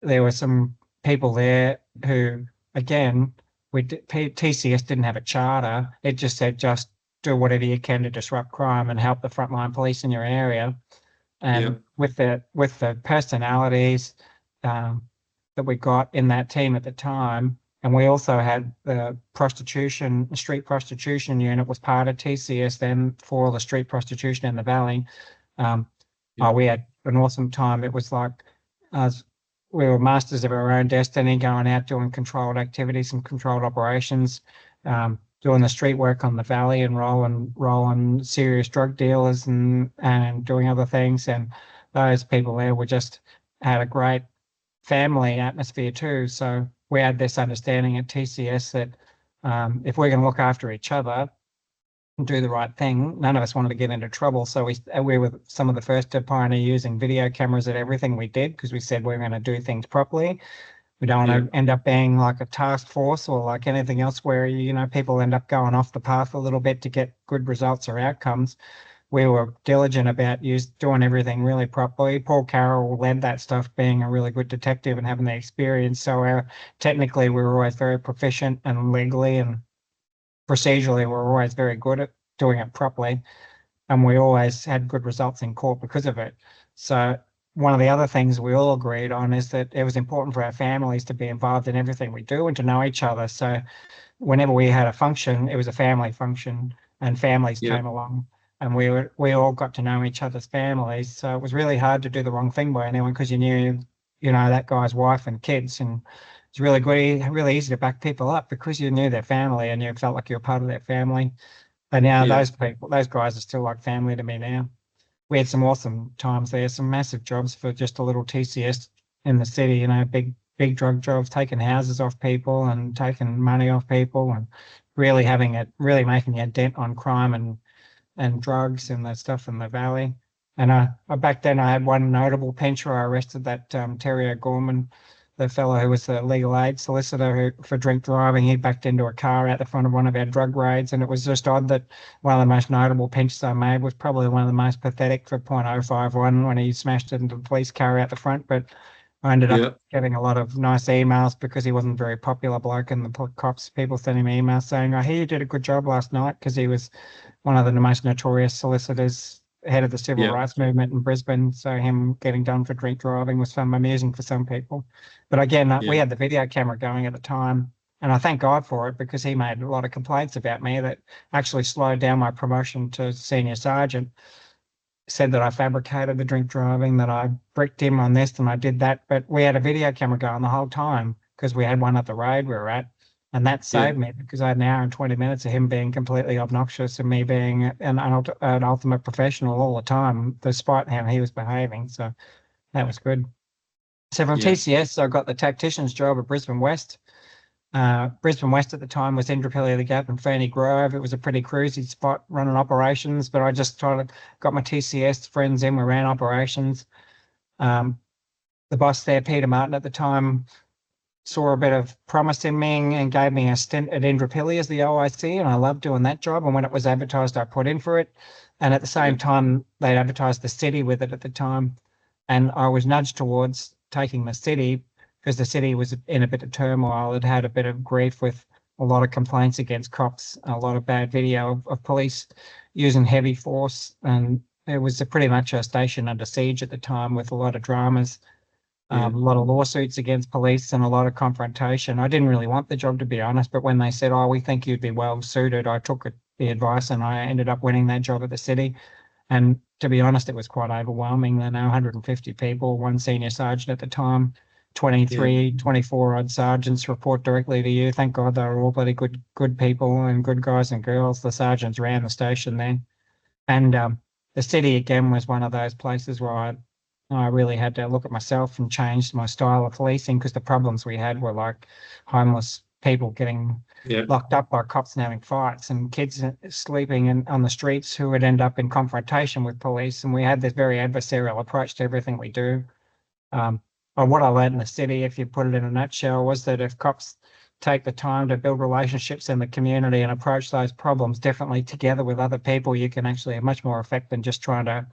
there were some people there who, again, TCS didn't have a charter. It just said, just do whatever you can to disrupt crime and help the frontline police in your area. And with the personalities that we got in that team at the time, and we also had the street prostitution unit was part of TCS then, for all the street prostitution in the valley. We had an awesome time. It was like we were masters of our own destiny, going out doing controlled activities and controlled operations, doing the street work on the valley, and rolling serious drug dealers and doing other things. And those people there had a great family atmosphere too. So we had this understanding at TCS that if we're going to look after each other and do the right thing, none of us wanted to get into trouble. So we were some of the first to pioneer using video cameras at everything we did, because we said we're going to do things properly. We don't want to end up being like a task force or like anything else where, people end up going off the path a little bit to get good results or outcomes. We were diligent about doing everything really properly. Paul Carroll led that stuff, being a really good detective and having the experience. So technically we were always very proficient, and legally and procedurally we were always very good at doing it properly. And we always had good results in court because of it. So one of the other things we all agreed on is that it was important for our families to be involved in everything we do and to know each other. So whenever we had a function, it was a family function, and families came along, and we all got to know each other's families. So it was really hard to do the wrong thing by anyone, because you knew, that guy's wife and kids, and it's really good, really easy to back people up because you knew their family and you felt like you were part of their family. And now those guys are still like family to me now. We had some awesome times there, some massive jobs for just a little TCS in the city, big drug jobs, taking houses off people and taking money off people, and really making a dent on crime and drugs and that stuff in the valley. And back then I had one notable pinch where I arrested that Terry O'Gorman, the fellow who was the legal aid solicitor for drink driving. He backed into a car out the front of one of our drug raids, and it was just odd that one of the most notable pinches I made was probably one of the most pathetic for .051 when he smashed it into the police car out the front. But I ended up getting a lot of nice emails because he wasn't a very popular bloke, and the people sending me emails saying, "I hear you did a good job last night," because he was one of the most notorious solicitors, head of the civil rights movement in Brisbane. So him getting done for drink driving was amusing for some people. But again, we had the video camera going at the time, and I thank God for it, because he made a lot of complaints about me that actually slowed down my promotion to senior sergeant. Said that I fabricated the drink driving, that I bricked him on this and I did that. But we had a video camera going the whole time, because we had one at the raid we were at. And that saved me, because I had an hour and 20 minutes of him being completely obnoxious and me being an ultimate professional all the time, despite how he was behaving. So that was good. So from TCS, I got the tactician's job at Brisbane West. Brisbane West at the time was Indooroopilly the Gap and Ferny Grove. It was a pretty cruisy spot running operations, but I just got my TCS friends in. We ran operations. The boss there, Peter Martin, at the time, saw a bit of promise in me and gave me a stint at Indooroopilly as the OIC, and I loved doing that job. And when it was advertised, I put in for it. And at the same time, they'd advertised the city with it at the time, and I was nudged towards taking the city because the city was in a bit of turmoil. It had a bit of grief with a lot of complaints against cops, a lot of bad video of police using heavy force, and it was pretty much a station under siege at the time with a lot of dramas. A lot of lawsuits against police and a lot of confrontation. I didn't really want the job, to be honest, but when they said, "Oh, we think you'd be well suited," I took the advice and I ended up winning that job at the city. And to be honest, it was quite overwhelming. There are now 150 people, one senior sergeant at the time, 23, 24 odd sergeants report directly to you. Thank God they were all bloody good people and good guys and girls. The sergeants ran the station there. And the city, again, was one of those places where I really had to look at myself and change my style of policing, because the problems we had were like homeless people getting locked up by cops and having fights, and kids sleeping on the streets who would end up in confrontation with police. And we had this very adversarial approach to everything we do. But what I learned in the city, if you put it in a nutshell, was that if cops take the time to build relationships in the community and approach those problems differently together with other people, you can actually have much more effect than just trying to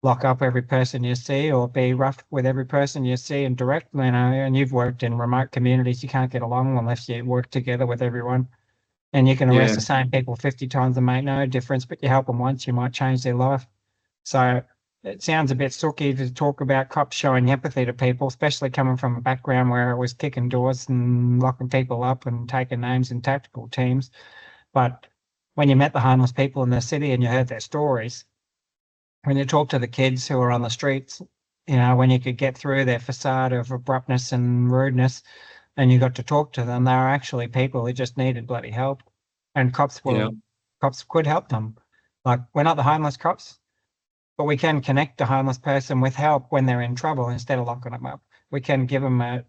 lock up every person you see or be rough with every person you see and direct, and you've worked in remote communities. You can't get along unless you work together with everyone. And you can arrest the same people 50 times and make no difference, but you help them once, you might change their life. So it sounds a bit sooky to talk about cops showing empathy to people, especially coming from a background where it was kicking doors and locking people up and taking names in tactical teams. But when you met the homeless people in the city and you heard their stories, when you talk to the kids who are on the streets, when you could get through their facade of abruptness and rudeness and you got to talk to them, they were actually people who just needed bloody help. And cops could help them. Like, we're not the homeless cops, but we can connect a homeless person with help when they're in trouble instead of locking them up. We can give them a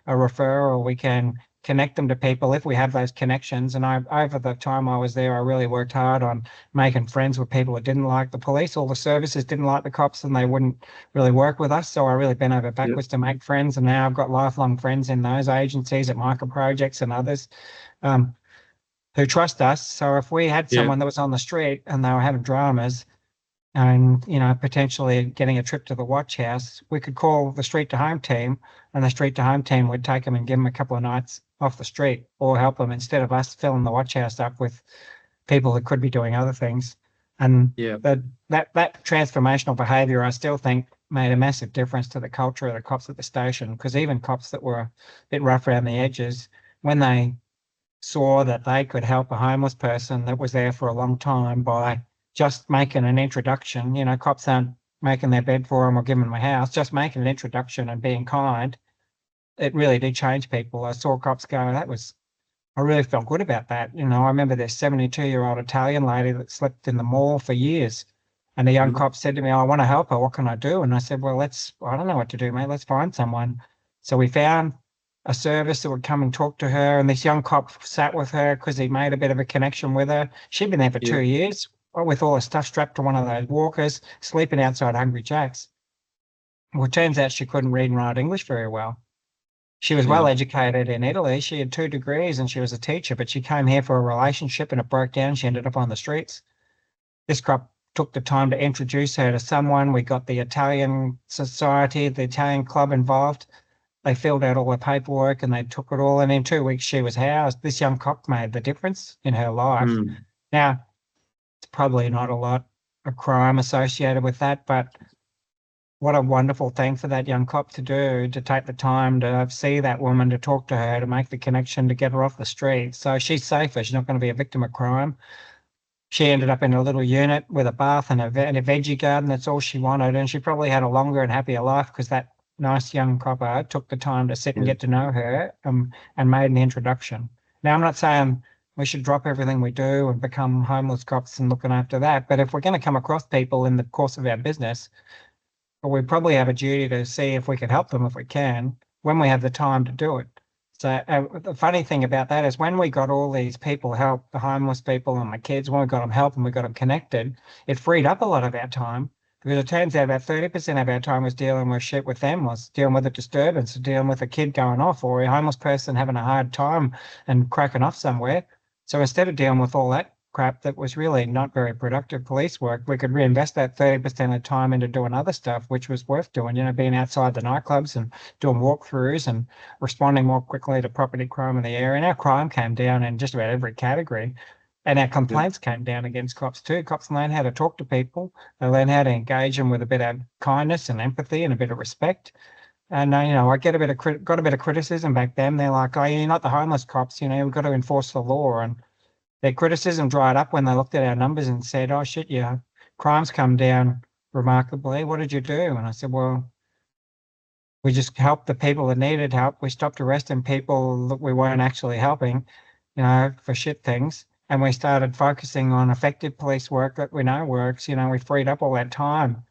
referral. We can connect them to people if we have those connections. And over the time I was there, I really worked hard on making friends with people that didn't like the police. All the services didn't like the cops and they wouldn't really work with us. So I really bent over backwards to make friends. And now I've got lifelong friends in those agencies, at micro projects and others, who trust us. So if we had someone that was on the street and they were having dramas, and potentially getting a trip to the watch house, we could call the street to home team, and the street to home team would take them and give them a couple of nights off the street or help them, instead of us filling the watch house up with people that could be doing other things. And that transformational behavior, I still think, made a massive difference to the culture of the cops at the station, because even cops that were a bit rough around the edges, when they saw that they could help a homeless person that was there for a long time by just making an introduction, cops aren't making their bed for them or giving them a house, just making an introduction and being kind, it really did change people. I saw cops go, I really felt good about that. I remember this 72-year-old Italian lady that slept in the mall for years. And a young cop said to me, "I want to help her. What can I do?" And I said, "Well, I don't know what to do, mate. Let's find someone." So we found a service that would come and talk to her. And this young cop sat with her because he made a bit of a connection with her. She'd been there for 2 years, with all her stuff strapped to one of those walkers, sleeping outside Hungry Jack's. Well, it turns out she couldn't read and write English very well. She was well educated in Italy. She had 2 degrees and she was a teacher, but she came here for a relationship and it broke down. She ended up on the streets. This cop took the time to introduce her to someone. We got the Italian society, the Italian club involved. They filled out all the paperwork and they took it all. And in 2 weeks, she was housed. This young cop made the difference in her life. Now, it's probably not a lot of crime associated with that, but what a wonderful thing for that young cop to do, to take the time to see that woman, to talk to her, to make the connection, to get her off the street. So she's safer. She's not going to be a victim of crime. She ended up in a little unit with a bath and a veggie garden. That's all she wanted. And she probably had a longer and happier life because that nice young copper took the time to sit and get to know her and made an introduction. Now, I'm not saying we should drop everything we do and become homeless cops and looking after that. But if we're going to come across people in the course of our business, we probably have a duty to see if we can help them if we can, when we have the time to do it. So the funny thing about that is when we got all these people help, the homeless people and the kids, when we got them help and we got them connected, it freed up a lot of our time, because it turns out about 30% of our time was dealing with shit with them, was dealing with a disturbance, dealing with a kid going off or a homeless person having a hard time and cracking off somewhere. So instead of dealing with all that crap that was really not very productive police work, we could reinvest that 30% of time into doing other stuff, which was worth doing, being outside the nightclubs and doing walkthroughs and responding more quickly to property crime in the area. And our crime came down in just about every category. And our complaints came down against cops too. Cops learn how to talk to people. They learn how to engage them with a bit of kindness and empathy and a bit of respect. And I get got a bit of criticism back then. They're like, "Oh, you're not the homeless cops. We've got to enforce the law." And their criticism dried up when they looked at our numbers and said, "Oh shit, yeah, crime's come down remarkably. What did you do?" And I said, "Well, we just helped the people that needed help. We stopped arresting people that we weren't actually helping, for shit things. And we started focusing on effective police work that we know works. We freed up all that time."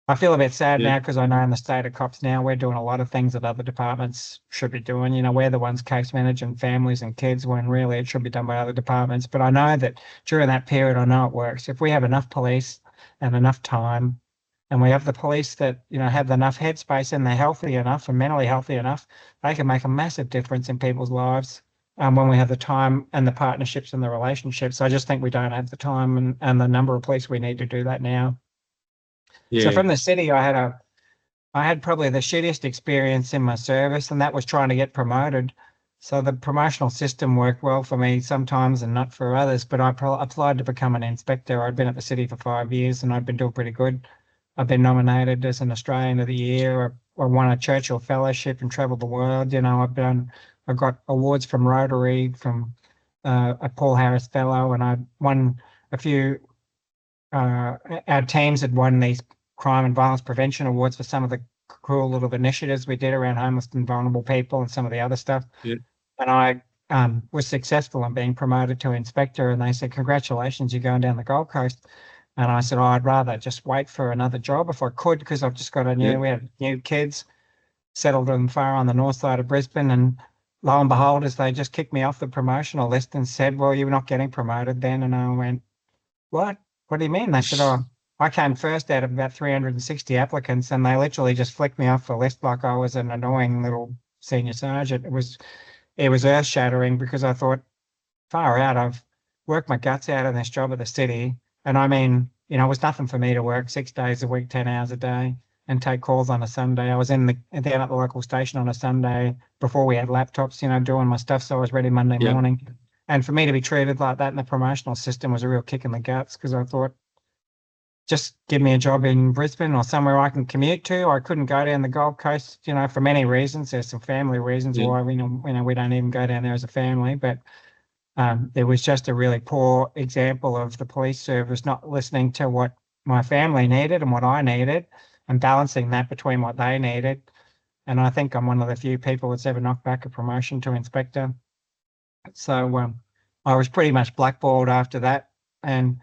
I feel a bit sad Yeah. now because I know in the state of cops now, we're doing a lot of things that other departments should be doing. We're the ones case managing families and kids when really it should be done by other departments. But I know that during that period, I know it works. If we have enough police and enough time, and we have the police that, have enough headspace and they're healthy enough and mentally healthy enough, they can make a massive difference in people's lives. When we have the time and the partnerships and the relationships. I just think we don't have the time and the number of police we need to do that now. So Yeah. from the city, I had probably the shittiest experience in my service, and that was trying to get promoted. So the promotional system worked well for me sometimes and not for others, but I applied to become an inspector. I'd been at the city for 5 years and I'd been doing pretty good. I've been nominated as an Australian of the Year. I won a Churchill Fellowship and traveled the world. I got awards from Rotary, from a Paul Harris Fellow, and I won a few. Our teams had won these crime and violence prevention awards for some of the cool little initiatives we did around homeless and vulnerable people and some of the other stuff. Yeah. And I was successful in being promoted to inspector, and they said, "Congratulations, you're going down the Gold Coast." And I said, "Oh, I'd rather just wait for another job if I could, because I've just got we had new kids settled in far on the north side of Brisbane." And lo and behold, as they just kicked me off the promotional list and said, "Well, you're not getting promoted then." And I went, "What? What do you mean?" They said, "Oh, I came first out of about 360 applicants," and they literally just flicked me off the list like I was an annoying little senior sergeant. It was earth shattering, because I thought, far out, I've worked my guts out in this job at the city. And I mean, it was nothing for me to work 6 days a week, 10 hours a day and take calls on a Sunday. I was down at the local station on a Sunday before we had laptops, doing my stuff. So I was ready Monday Yeah. morning. And for me to be treated like that in the promotional system was a real kick in the guts, because I thought, just give me a job in Brisbane or somewhere I can commute to. I couldn't go down the Gold Coast, for many reasons. There's some family reasons Yeah. why we don't even go down there as a family. But there was just a really poor example of the police service not listening to what my family needed and what I needed, and balancing that between what they needed. And I think I'm one of the few people that's ever knocked back a promotion to inspector. So I was pretty much blackballed after that, and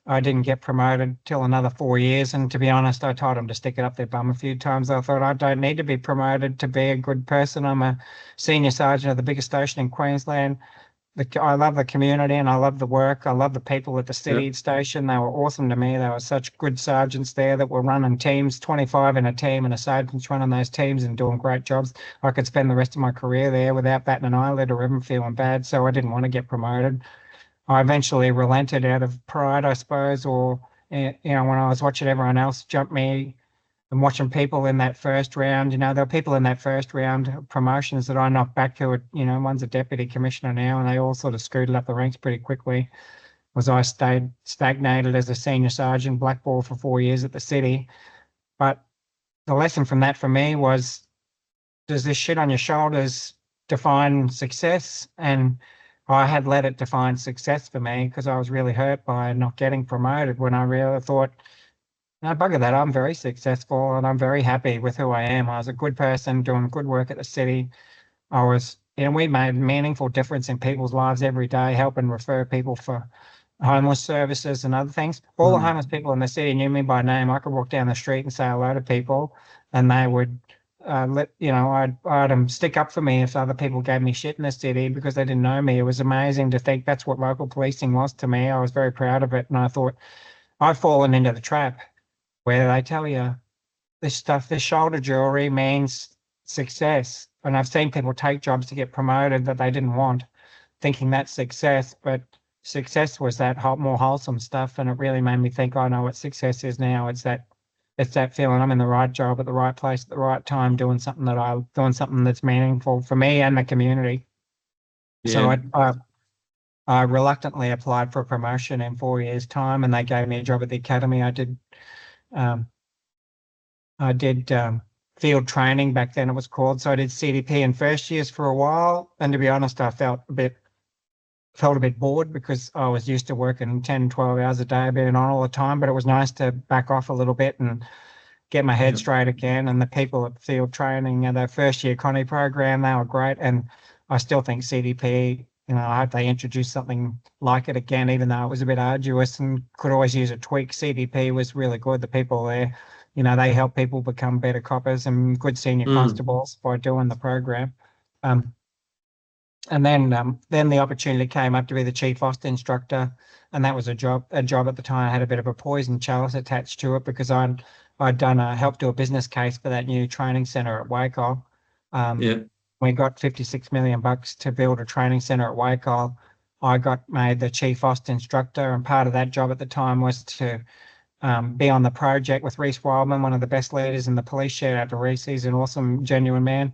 I didn't get promoted till another 4 years. And to be honest, I told them to stick it up their bum a few times. I thought, I don't need to be promoted to be a good person. I'm a senior sergeant of the biggest station in Queensland. I love the community and I love the work. I love the people at the city station. They were awesome to me. They were such good sergeants there that were running teams, 25 in a team, and a sergeant's running those teams and doing great jobs. I could spend the rest of my career there without batting an eyelid or even feeling bad. So I didn't want to get promoted. I eventually relented out of pride, I suppose, or, when I was watching everyone else jump me and watching people in that first round, there were people in that first round promotions that I knocked back to, one's a deputy commissioner now, and they all sort of scooted up the ranks pretty quickly. I stayed stagnated as a senior sergeant, blackball for 4 years at the city. But the lesson from that for me was, does this shit on your shoulders define success? And I had let it define success for me, because I was really hurt by not getting promoted, when I really thought, no, bugger that, I'm very successful and I'm very happy with who I am. I was a good person doing good work at the city. We made meaningful difference in people's lives every day, helping refer people for homeless services and other things. All the homeless people in the city knew me by name. I could walk down the street and say hello to people, and they would I'd them stick up for me if other people gave me shit in the city because they didn't know me. It was amazing to think that's what local policing was to me. I was very proud of it, and I thought, I've fallen into the trap where they tell you this stuff, this shoulder jewelry means success. And I've seen people take jobs to get promoted that they didn't want, thinking that's success. But success was that more wholesome stuff. And it really made me think, I know what success is now. It's that feeling I'm in the right job at the right place at the right time, doing something that's meaningful for me and the community. Yeah. So I reluctantly applied for a promotion in 4 years' time, and they gave me a job at the academy. I did field training back then it was called. So I did CDP in first years for a while. And to be honest, I felt a bit bored because I was used to working 10, 12 hours a day, being on all the time, but it was nice to back off a little bit and get my head straight again. And the people at field training and the first year Connie program, they were great. And I still think CDP, I hope they introduce something like it again, even though it was a bit arduous and could always use a tweak. CDP was really good. The people there, they help people become better coppers and good senior constables by doing the program. And then the opportunity came up to be the chief host instructor, and that was a job at the time. I had a bit of a poison chalice attached to it because I'd helped do a business case for that new training centre at Wacol. We got 56 million bucks to build a training centre at Wacol. I got made the chief host instructor, and part of that job at the time was to be on the project with Reece Wildman, one of the best leaders in the police. Shout out to Reece, he's an awesome, genuine man.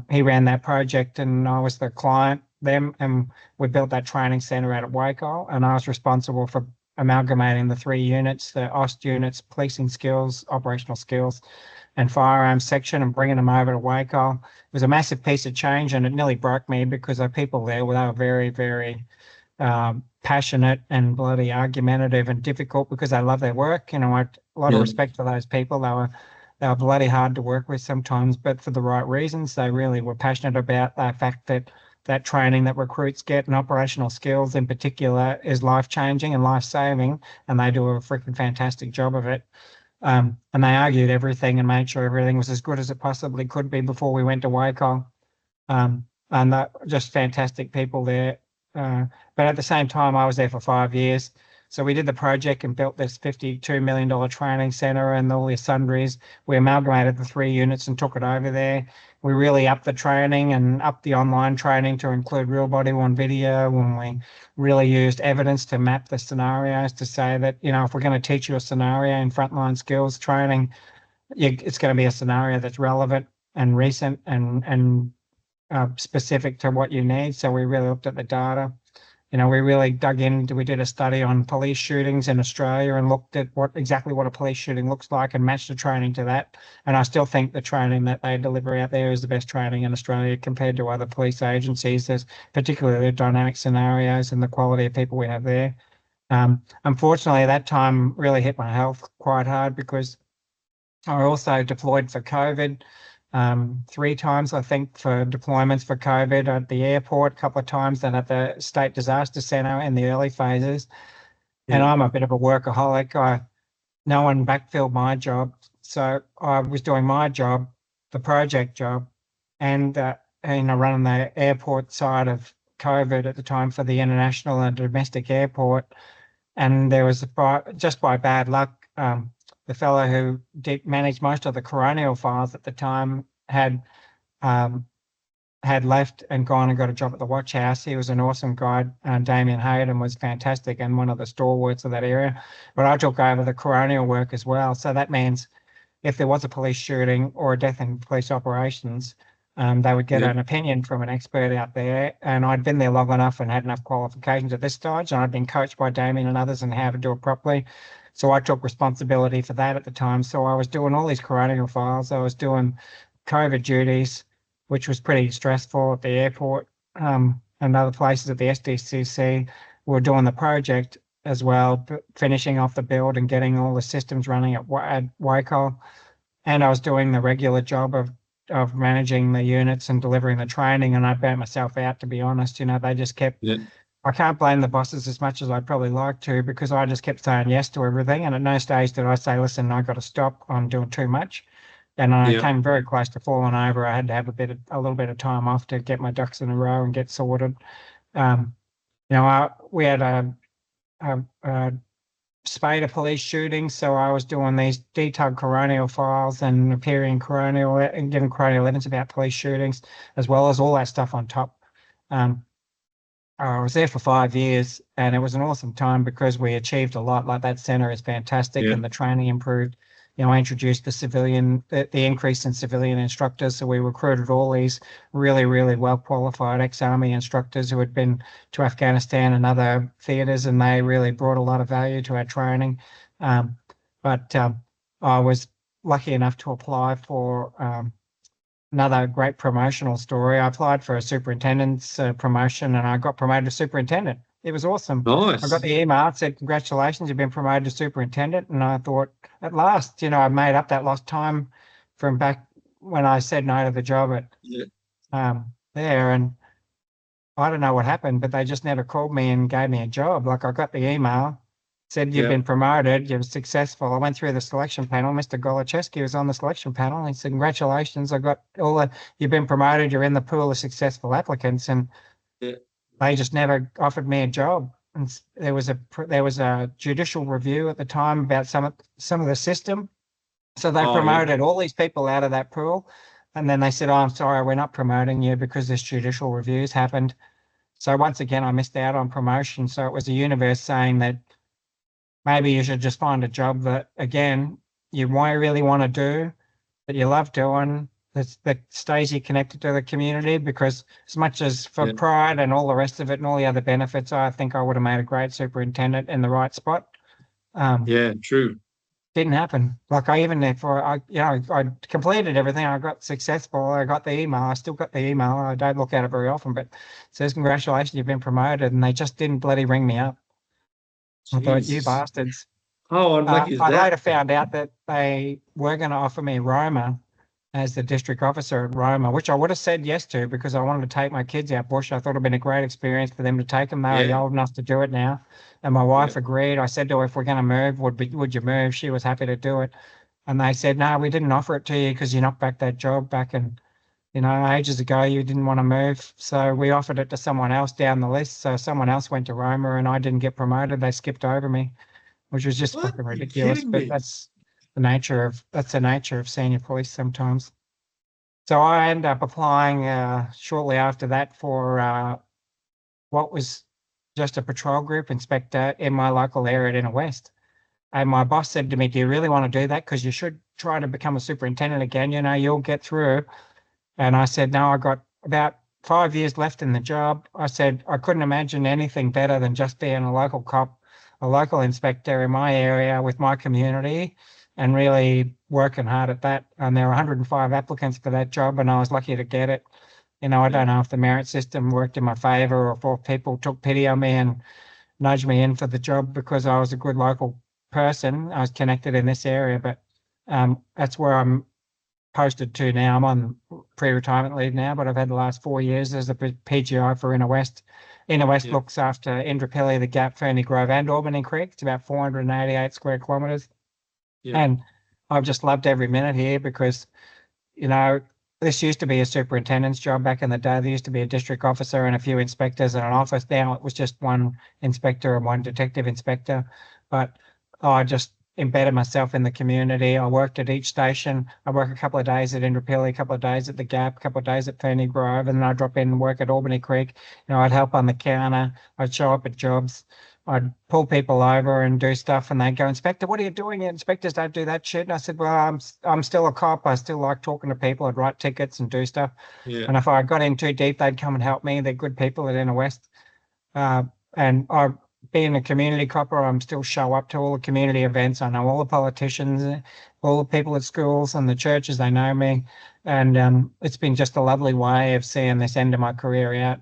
He ran that project and I was the client, and we built that training centre out at Wacol, and I was responsible for amalgamating the 3 units, the OST units, policing skills, operational skills, and firearms section, and bringing them over to Wacol. It was a massive piece of change, and it nearly broke me because the people there were very, very passionate and bloody argumentative and difficult because they love their work. I had a lot of respect for those people. They were bloody hard to work with sometimes, but for the right reasons. They really were passionate about the fact that training that recruits get and operational skills in particular is life-changing and life-saving, and they do a freaking fantastic job of it. And they argued everything and made sure everything was as good as it possibly could be before we went to Wacol. And just fantastic people there. But at the same time, I was there for 5 years. So we did the project and built this $52 million training centre and all the sundries. We amalgamated the 3 units and took it over there. We really upped the training and upped the online training to include real body-worn video, and we really used evidence to map the scenarios to say that, if we're going to teach you a scenario in frontline skills training, it's going to be a scenario that's relevant and recent and specific to what you need. So we really looked at the data. We really dug in. We did a study on police shootings in Australia and looked at exactly what a police shooting looks like and matched the training to that. And I still think the training that they deliver out there is the best training in Australia compared to other police agencies. There's particularly the dynamic scenarios and the quality of people we have there. Unfortunately, that time really hit my health quite hard because I also deployed for COVID. 3 times, I think, for deployments for COVID at the airport, a couple of times, then at the State Disaster Centre in the early phases. And I'm a bit of a workaholic. No one backfilled my job. So I was doing my job, the project job, and running the airport side of COVID at the time for the international and domestic airport. And there was, just by bad luck, the fellow who managed most of the coronial files at the time had left and gone and got a job at the Watch House. He was an awesome guy. Damien Hayden was fantastic and one of the stalwarts of that area. But I took over the coronial work as well. So that means if there was a police shooting or a death in police operations, they would get an opinion from an expert out there. And I'd been there long enough and had enough qualifications at this stage, and I'd been coached by Damien and others on how to do it properly. So I took responsibility for that at the time. So I was doing all these coronial files. I was doing COVID duties, which was pretty stressful at the airport and other places at the SDCC. We were doing the project as well, finishing off the build and getting all the systems running at Wacol. And I was doing the regular job of managing the units and delivering the training, and I burnt myself out, to be honest. They just kept... I can't blame the bosses as much as I'd probably like to, because I just kept saying yes to everything. And at no stage did I say, listen, I got to stop. I'm doing too much. And I came very close to falling over. I had to have a little bit of time off to get my ducks in a row and get sorted. We had a spate of police shootings. So I was doing these detailed coronial files and appearing coronial and giving coronial evidence about police shootings, as well as all that stuff on top. I was there for 5 years, and it was an awesome time because we achieved a lot. Like, that centre is fantastic, and the training improved. I introduced the increase in civilian instructors. So we recruited all these really, really well qualified ex-army instructors who had been to Afghanistan and other theatres, and they really brought a lot of value to our training. But I was lucky enough to apply for another great promotional story. I applied for a superintendent's promotion, and I got promoted to superintendent. It was awesome. Nice. I got the email, it said, "Congratulations, you've been promoted to superintendent." And I thought, at last, I made up that lost time from back when I said no to the job at there. And I don't know what happened, but they just never called me and gave me a job. Like, I got the email, said you've been promoted, you're successful. I went through the selection panel. Mr. Golocheski was on the selection panel. He said, "Congratulations, I got you've been promoted, you're in the pool of successful applicants." And they just never offered me a job. And there was a judicial review at the time about some of the system. So they promoted all these people out of that pool. And then they said, "Oh, I'm sorry, we're not promoting you because this judicial review's happened." So once again, I missed out on promotion. So it was the universe saying that maybe you should just find a job that, again, you really want to do, that you love doing, that stays you connected to the community. Because as much as for pride and all the rest of it and all the other benefits, I think I would have made a great superintendent in the right spot. True. Didn't happen. Like, I completed everything. I got successful. I got the email. I still got the email. I don't look at it very often, but it says, "Congratulations, you've been promoted." And they just didn't bloody ring me up. I thought, you bastards. Oh, unlucky as that. I later found out that they were going to offer me Roma as the district officer at Roma, which I would have said yes to because I wanted to take my kids out bush. I thought it'd been a great experience for them to take them. They were old enough to do it now. And my wife agreed. I said to her, "If we're going to move, would you move?" She was happy to do it. And they said, "No, we didn't offer it to you because you knocked back that job back in, ages ago. You didn't want to move. So we offered it to someone else down the list." So someone else went to Roma and I didn't get promoted. They skipped over me, which was just fucking ridiculous. But that's the nature of senior police sometimes. So I ended up applying shortly after that for what was just a patrol group inspector in my local area at Inner West. And my boss said to me, "Do you really want to do that? Because you should try to become a superintendent again. You'll get through." And I said, "No, I got about 5 years left in the job." I said, "I couldn't imagine anything better than just being a local cop, a local inspector in my area with my community, and really working hard at that." And there were 105 applicants for that job, and I was lucky to get it. I don't know if the merit system worked in my favor or if people took pity on me and nudged me in for the job because I was a good local person. I was connected in this area, but that's where I'm posted to now. I'm on pre-retirement leave now, but I've had the last 4 years as the PGI for Inner West. Inner West looks after Indooroopilly, the Gap, Ferny Grove and Albany Creek. It's about 488 square kilometres. And I've just loved every minute here because, this used to be a superintendent's job back in the day. There used to be a district officer and a few inspectors in an office. Now it was just one inspector and one detective inspector. But I just embedded myself in the community. I worked at each station. I work a couple of days at Indooroopilly, a couple of days at the Gap, a couple of days at Ferny Grove, and then I'd drop in and work at Albany Creek. I'd help on the counter. I'd show up at jobs. I'd pull people over and do stuff, and they'd go, "Inspector, what are you doing? Inspectors don't do that shit." And I said, "Well, I'm still a cop. I still like talking to people. I'd write tickets and do stuff." And if I got in too deep, they'd come and help me. They're good people at Inner West. And being a community copper, I'm still show up to all the community events. I know all the politicians, all the people at schools and the churches, they know me. And it's been just a lovely way of seeing this end of my career out.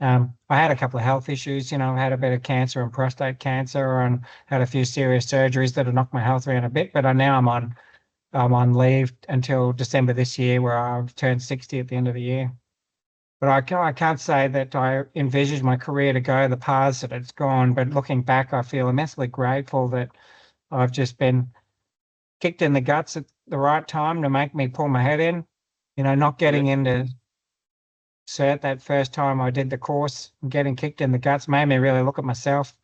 I had a couple of health issues, I had a bit of cancer and prostate cancer and had a few serious surgeries that have knocked my health around a bit, but now I'm on leave until December this year, where I've turned 60 at the end of the year. But I can't say that I envisaged my career to go the paths that it's gone, but looking back, I feel immensely grateful that I've just been kicked in the guts at the right time to make me pull my head in, not getting into cert that first time I did the course. Getting kicked in the guts made me really look at myself.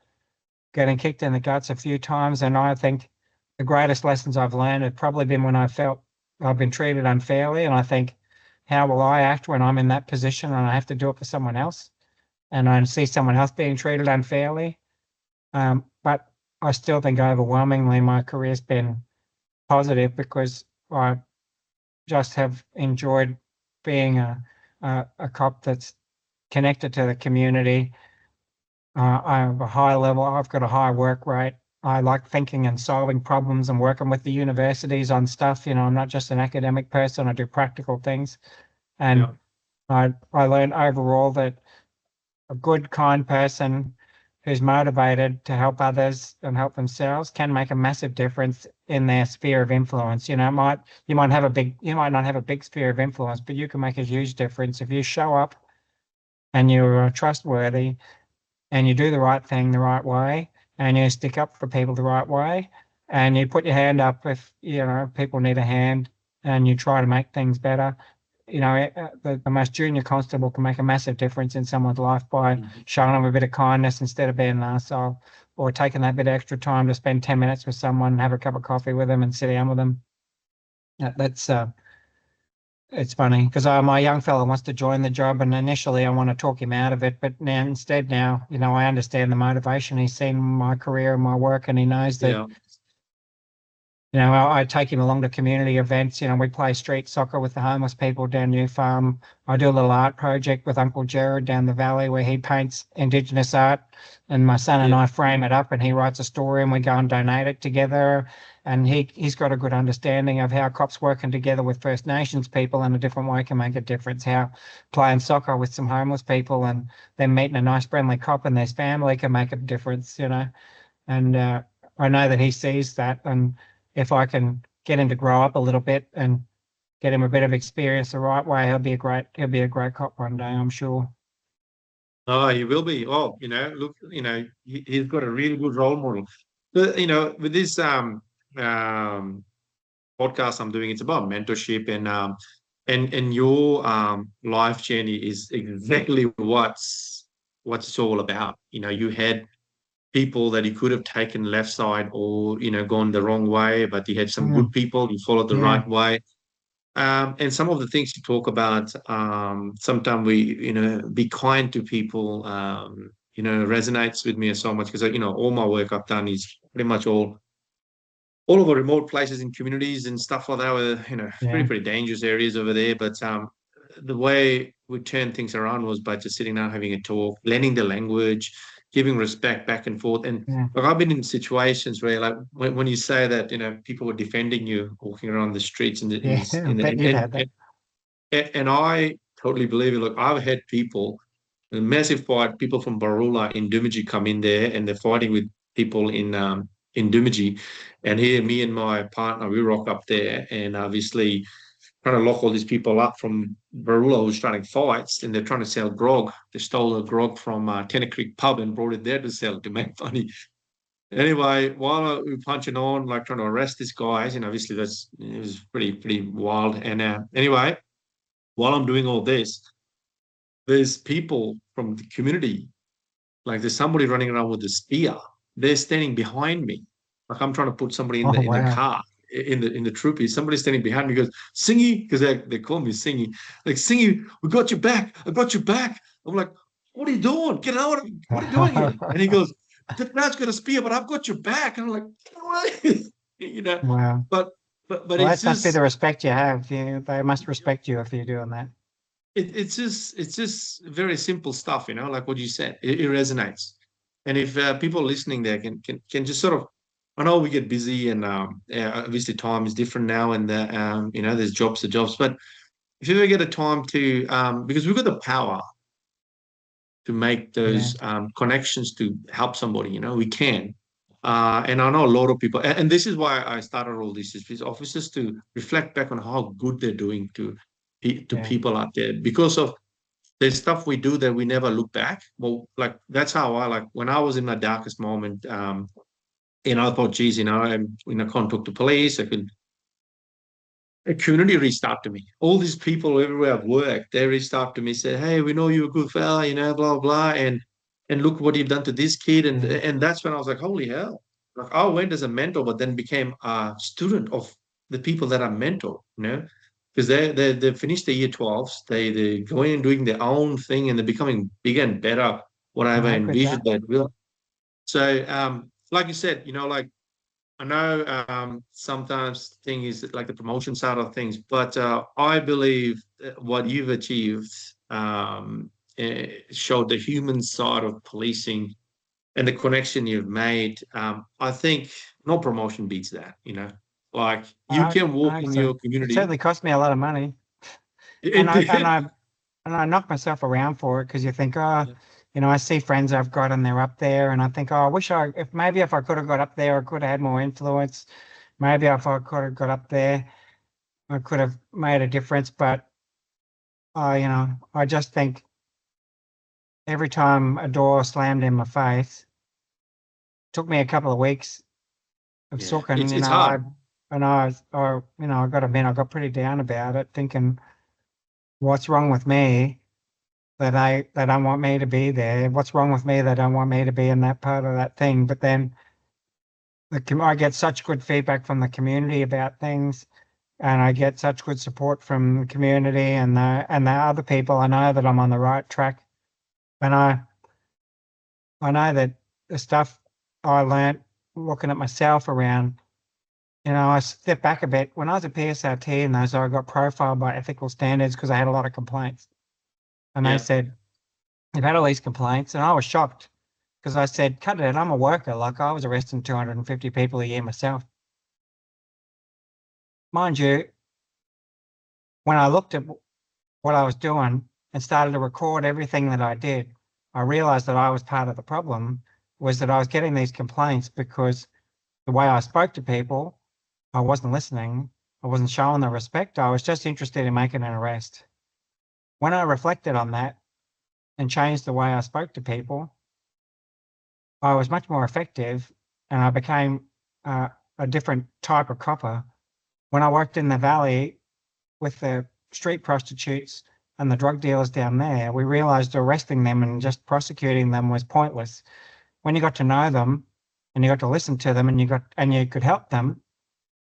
Getting kicked in the guts a few times, and I think the greatest lessons I've learned have probably been when I felt I've been treated unfairly, and I think, how will I act when I'm in that position and I have to do it for someone else, and I see someone else being treated unfairly? But I still think overwhelmingly my career's been positive because I just have enjoyed being a cop that's connected to the community. I have a high level. I've got a high work rate. I like thinking and solving problems and working with the universities on stuff. I'm not just an academic person. I do practical things. And I learned overall that a good, kind person who's motivated to help others and help themselves can make a massive difference in their sphere of influence. You might not have a big sphere of influence, but you can make a huge difference if you show up and you're trustworthy and you do the right thing the right way and you stick up for people the right way and you put your hand up if people need a hand and you try to make things better. The most junior constable can make a massive difference in someone's life by showing them a bit of kindness instead of being an arsehole, or taking that bit of extra time to spend 10 minutes with someone, have a cup of coffee with them and sit down with them. It's funny because my young fella wants to join the job, and initially I want to talk him out of it, but now, I understand the motivation. He's seen my career and my work, and he knows that. I take him along to community events. We play street soccer with the homeless people down New Farm. I do a little art project with Uncle Jared down the valley where he paints Indigenous art, and my son and I frame it up, and he writes a story, and we go and donate it together. And he's got a good understanding of how cops working together with First Nations people in a different way can make a difference. How playing soccer with some homeless people and them meeting a nice friendly cop and their family can make a difference. And I know that he sees that, and if I can get him to grow up a little bit and get him a bit of experience the right way, he'll be a great cop one day, I'm sure. Oh, he will be. Oh, look, he's got a really good role model. But, with this podcast I'm doing, it's about mentorship, and your life journey is exactly what's it's all about. You had people that you could have taken left side or gone the wrong way, but you had some good people, you followed the right way. And some of the things you talk about, sometimes we be kind to people, resonates with me so much because all my work I've done is pretty much all over remote places in communities and stuff like that, where pretty dangerous areas over there. But the way we turned things around was by just sitting down, having a talk, learning the language, giving respect back and forth. And like, I've been in situations where, like, when you say that, people were defending you walking around the streets and I totally believe it. Look, I've had people, a massive fight, people from Barula in Doomadgee come in there and they're fighting with people in Doomadgee. And here, me and my partner, we rock up there and obviously trying to lock all these people up from Barula who's trying to fight, and they're trying to sell grog. They stole the grog from Tenner Creek pub and brought it there to sell to make money. Anyway, while we were punching on, like trying to arrest these guys, obviously it was pretty wild. And anyway, while I'm doing all this, there's people from the community, like there's somebody running around with a spear. They're standing behind me, like I'm trying to put somebody in the car in the troopies. Somebody's standing behind me, goes, Singy, because they call me Singy, like, Singy, we got your back. I got your back. I'm like, what are you doing? Get out of me. What are you doing here? And he goes, the man's got a spear, but I've got your back. And I'm like, Wow. But that must be the respect you have. They must respect you if you're doing that. It's just very simple stuff, like what you said. It resonates. And if people listening there can just sort of, I know we get busy and obviously time is different now, and there's jobs to jobs. But if you ever get a time to, because we've got the power to make those connections to help somebody, we can. And I know a lot of people, and this is why I started all this, is for officers to reflect back on how good they're doing to people out there, because of there's stuff we do that we never look back. Well, like that's how when I was in my darkest moment, I thought, geez, I can't talk to police. A community reached out to me. All these people everywhere I've worked, they reached out to me, said, hey, we know you're a good fella, blah, blah, and look what you've done to this kid. And that's when I was like, holy hell. Like, I went as a mentor, but then became a student of the people that I mentor, because they finished the year 12s, they're going and doing their own thing, and they're becoming bigger and better, what I ever envisioned they will. So, like you said, like, I know sometimes thing is like the promotion side of things, but I believe what you've achieved showed the human side of policing and the connection you've made, I think no promotion beats that, you know. Like you can I walk hope in so. your It community. certainly cost me a lot of money, and It I and did. I and I knock myself around for it because you think, oh, Yeah. I see friends I've got and they're up there, and I think, oh, I wish if I could have got up there, I could have had more influence. Maybe if I could have got up there, I could have made a difference. But I just think every time a door slammed in my face, took me a couple of weeks of Yeah. sucking, It's hard. I got to admit, I got pretty down about it, thinking, what's wrong with me that don't want me to be there? What's wrong with me that don't want me to be in that part of that thing? But then I get such good feedback from the community about things, and I get such good support from the community and the other people. I know that I'm on the right track, and I know that the stuff I learnt looking at myself around, I step back a bit. When I was at PSRT and those, I got profiled by ethical standards because I had a lot of complaints. And they Yeah. said, you've had all these complaints. And I was shocked because I said, cut it, I'm a worker. Like I was arresting 250 people a year myself. Mind you, when I looked at what I was doing and started to record everything that I did, I realized that I was part of the problem, was that I was getting these complaints because the way I spoke to people, I wasn't listening. I wasn't showing the respect. I was just interested in making an arrest. When I reflected on that and changed the way I spoke to people, I was much more effective and I became a different type of copper. When I worked in the valley with the street prostitutes and the drug dealers down there, we realized arresting them and just prosecuting them was pointless. When you got to know them and you got to listen to them and you could help them,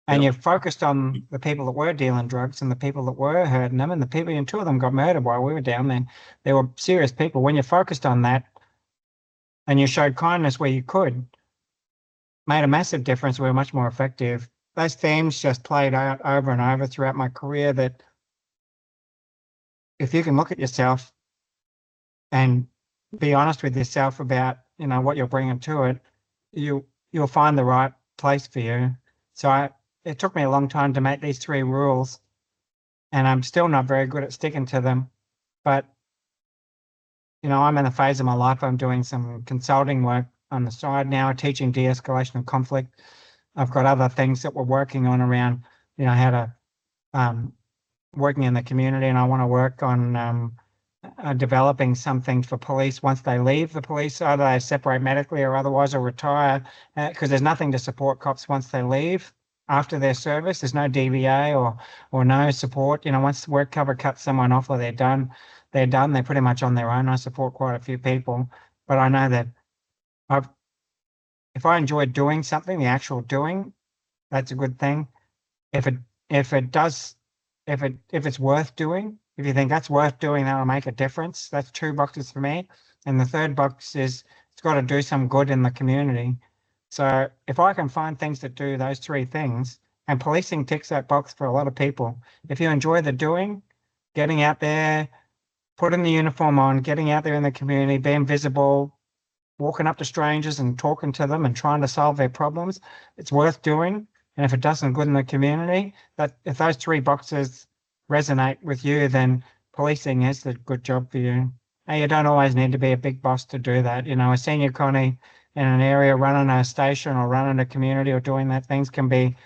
and you Yep. focused on the people that were dealing drugs and the people that were hurting them, and the people, and two of them got murdered while we were down there. They were serious people. When you focused on that and you showed kindness where you could, made a massive difference. We were much more effective. Those themes just played out over and over throughout my career, that if you can look at yourself and be honest with yourself about, what you're bringing to it, you'll find the right place for you. It took me a long time to make these 3 rules, and I'm still not very good at sticking to them. But, I'm in a phase of my life, I'm doing some consulting work on the side now, teaching de-escalation of conflict. I've got other things that we're working on around, how to working in the community, and I want to work on developing something for police once they leave the police, either they separate medically or otherwise, or retire, because there's nothing to support cops once they leave after their service. There's no DVA or no support. Once work cover cuts someone off or they're done. They're pretty much on their own. I support quite a few people, but I know that I've if I enjoy doing something, the actual doing, that's a good thing. If it if it does if it's worth doing, if you think that's worth doing, that'll make a difference. That's 2 boxes for me. And the third box is it's got to do some good in the community. So if I can find things that do those 3 things, and policing ticks that box for a lot of people. If you enjoy the doing, getting out there, putting the uniform on, getting out there in the community, being visible, walking up to strangers and talking to them and trying to solve their problems, it's worth doing. And if it does some good in the community, that if those 3 boxes resonate with you, then policing is a good job for you. And you don't always need to be a big boss to do that. A senior connie in an area running a station or running a community or doing that things can be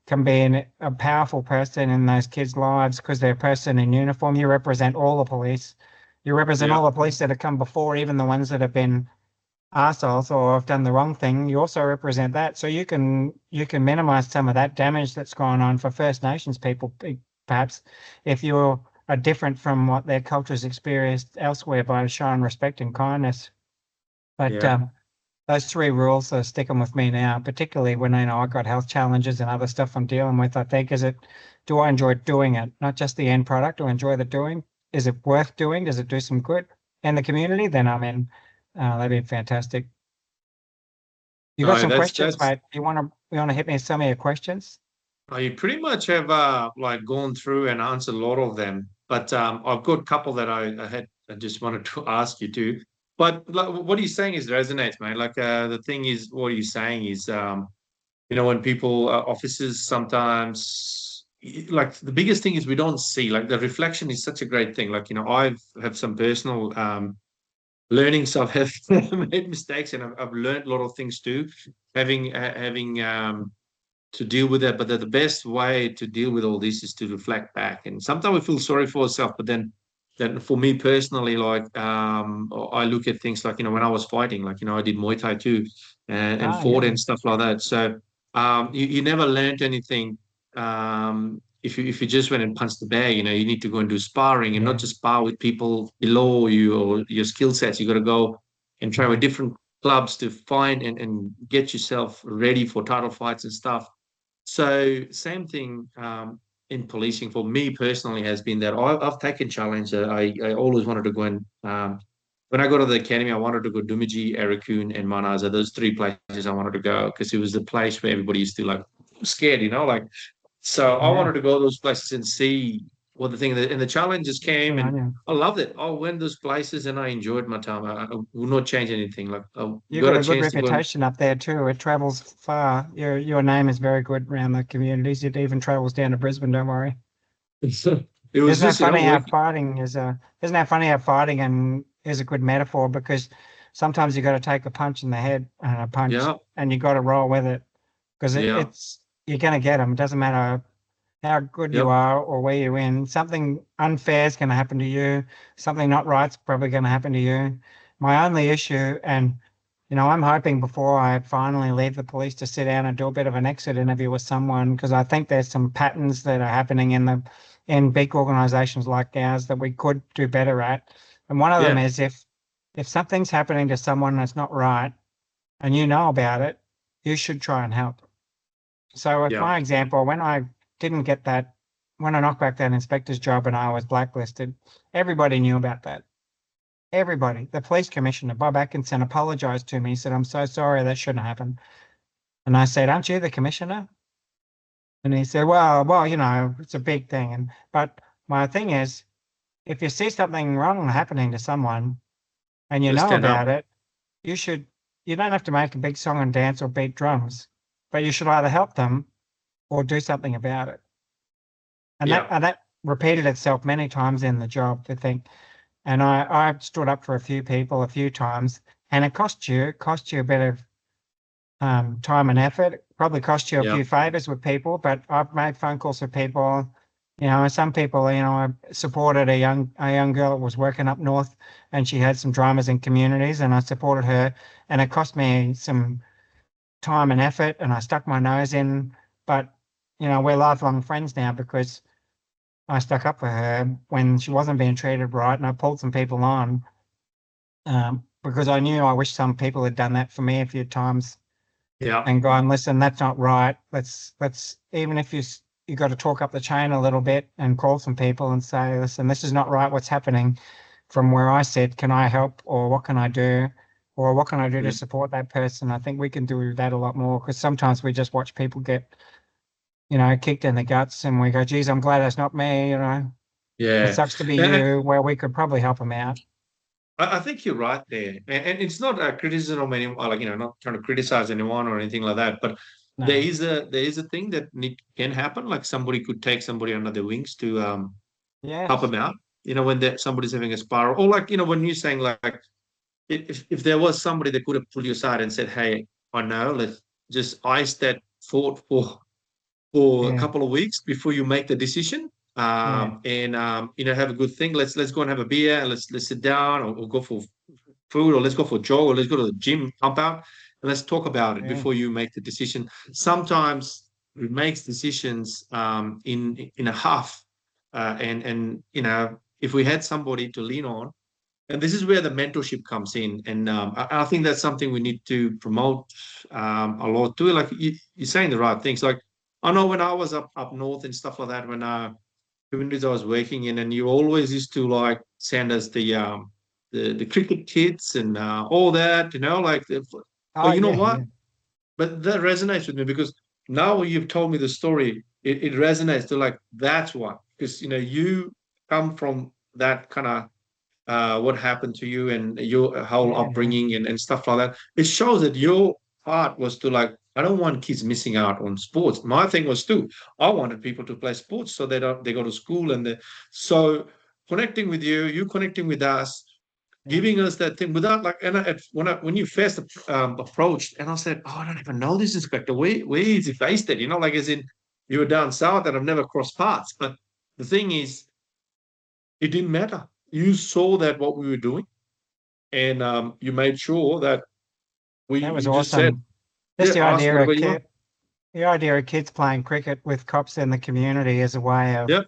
a powerful person in those kids' lives because they're a person in uniform. You represent all the police. You represent Yeah. all the police that have come before, even the ones that have been arseholes or have done the wrong thing. You also represent that, so you can minimize some of that damage that's gone on for First Nations people, perhaps, if you are different from what their cultures experienced elsewhere, by showing respect and kindness. But Yeah. those 3 rules are sticking with me now, particularly when I've got health challenges and other stuff I'm dealing with. I think, do I enjoy doing it? Not just the end product. Do I enjoy the doing? Is it worth doing? Does it do some good in the community? Then I'm in. That'd be fantastic. You got No, some questions, that's mate? You want to hit me with some of your questions? you pretty much have like gone through and answered a lot of them. But I've got a couple that I just wanted to ask you too. But like, what he's saying is resonates, man. Like the thing is, what he's saying is, when people, officers sometimes, like the biggest thing is we don't see, like the reflection is such a great thing. Like, I've have some personal learnings. I've have made mistakes, and I've learned a lot of things too, having to deal with that. But the best way to deal with all this is to reflect back. And sometimes we feel sorry for ourselves, but then for me personally, like I look at things like, when I was fighting, like, I did Muay Thai too, and Oh, fought yeah. and stuff like that. So you never learned anything if you just went and punched the bag. You need to go and do sparring, and not Yeah. just spar with people below you or your skill sets. You got to go and try with Yeah. different clubs to find and get yourself ready for title fights and stuff. So same thing in policing for me personally has been that I've taken challenge. I always wanted to go and when I got to the academy, I wanted to go Dumiji, Arakun, and Manaza. Those three places I wanted to go because it was the place where everybody used to like scared, like. So I Yeah. wanted to go to those places and see what the thing. And the challenges came, Good on and you. I loved it. I went those places and I enjoyed my time. I will not change anything. Like I You've got got a a good chance to go and reputation up there too. It travels far. Your name is very good around the communities. It even travels down to Brisbane. Don't worry. it was Isn't that just funny how working. fighting is a? Isn't that funny how fighting and is a good metaphor because sometimes you got to take a punch in the head and a punch, Yeah, and you got to roll with it because yeah, it's you're going to get them. It doesn't matter how good you yep, are or where you're in. Something unfair is going to happen to you. Something not right's probably going to happen to you. My only issue, and I'm hoping before I finally leave the police to sit down and do a bit of an exit interview with someone because I think there's some patterns that are happening in big organizations like ours that we could do better at. And one of them yeah, is if something's happening to someone that's not right and you know about it, you should try and help. So, with yeah, my example, when I didn't get that, when I knocked back that inspector's job and I was blacklisted, everybody knew about that. Everybody. The police commissioner, Bob Atkinson, apologized to me. He said, I'm so sorry, that shouldn't happen. And I said, aren't you the commissioner? And he said, well, it's a big thing. But my thing is, if you see something wrong happening to someone and you just know stand up. about it, you should, you don't have to make a big song and dance or beat drums, but you should either help them or do something about it. Yeah, And that repeated itself many times in the job, I think. And I stood up for a few people a few times, and it cost you a bit of time and effort. It probably cost you a yeah, few favors with people, but I've made phone calls with people. Some people, I supported a young girl that was working up north, and she had some dramas in communities, and I supported her, and it cost me some time and effort, and I stuck my nose in. But we're lifelong friends now because I stuck up for her when she wasn't being treated right, and I pulled some people on because I knew I wish some people had done that for me a few times yeah, and gone, listen, that's not right. Let's even if you got to talk up the chain a little bit and call some people and say, listen, this is not right. What's happening from where I sit? Can I help, or what can I do, or what can I do to yeah, support that person? I think we can do that a lot more because sometimes we just watch people get kicked in the guts, and we go, geez, I'm glad that's not me. It yeah. sucks to be And you, where we could probably help them out. I think you're right there, and it's not a criticism of anyone, like not trying to criticize anyone or anything like that. But No. there is a thing that can happen. Like somebody could take somebody under their wings to help Yes. them out. When somebody's having a spiral, or like when you're saying like if there was somebody that could have pulled you aside and said, "Hey, I know, let's just ice that thought for a Yeah. couple of weeks before you make the decision, Yeah. and have a good thing. Let's go and have a beer, and let's sit down, or go for food, or let's go for a jog, or let's go to the gym, pump out, and let's talk about it Yeah. before you make the decision." Sometimes we make decisions in a huff, and if we had somebody to lean on, and this is where the mentorship comes in, and I think that's something we need to promote a lot too. Like you're saying the right things. Like I know when I was up north and stuff like that, when communities I was working in, and you always used to like send us the cricket kits and all that, like Oh, but you know yeah. what? Yeah. But that resonates with me because now you've told me the story, it resonates to like that's why. Because you come from that kind of what happened to you and your whole Yeah, upbringing and stuff like that. It shows that your heart was to like, I don't want kids missing out on sports. My thing was too, I wanted people to play sports so they go to school so connecting with you, you connecting with us, yeah. giving us that thing without like, and when you first approached, and I said, oh, I don't even know this inspector. Where is he based at? Like as in you were down south and I've never crossed paths. But the thing is, it didn't matter. You saw that what we were doing, and you made sure that That was you just said, awesome. Just yeah, ask whatever you want. the idea of kids playing cricket with cops in the community as a way of Yeah,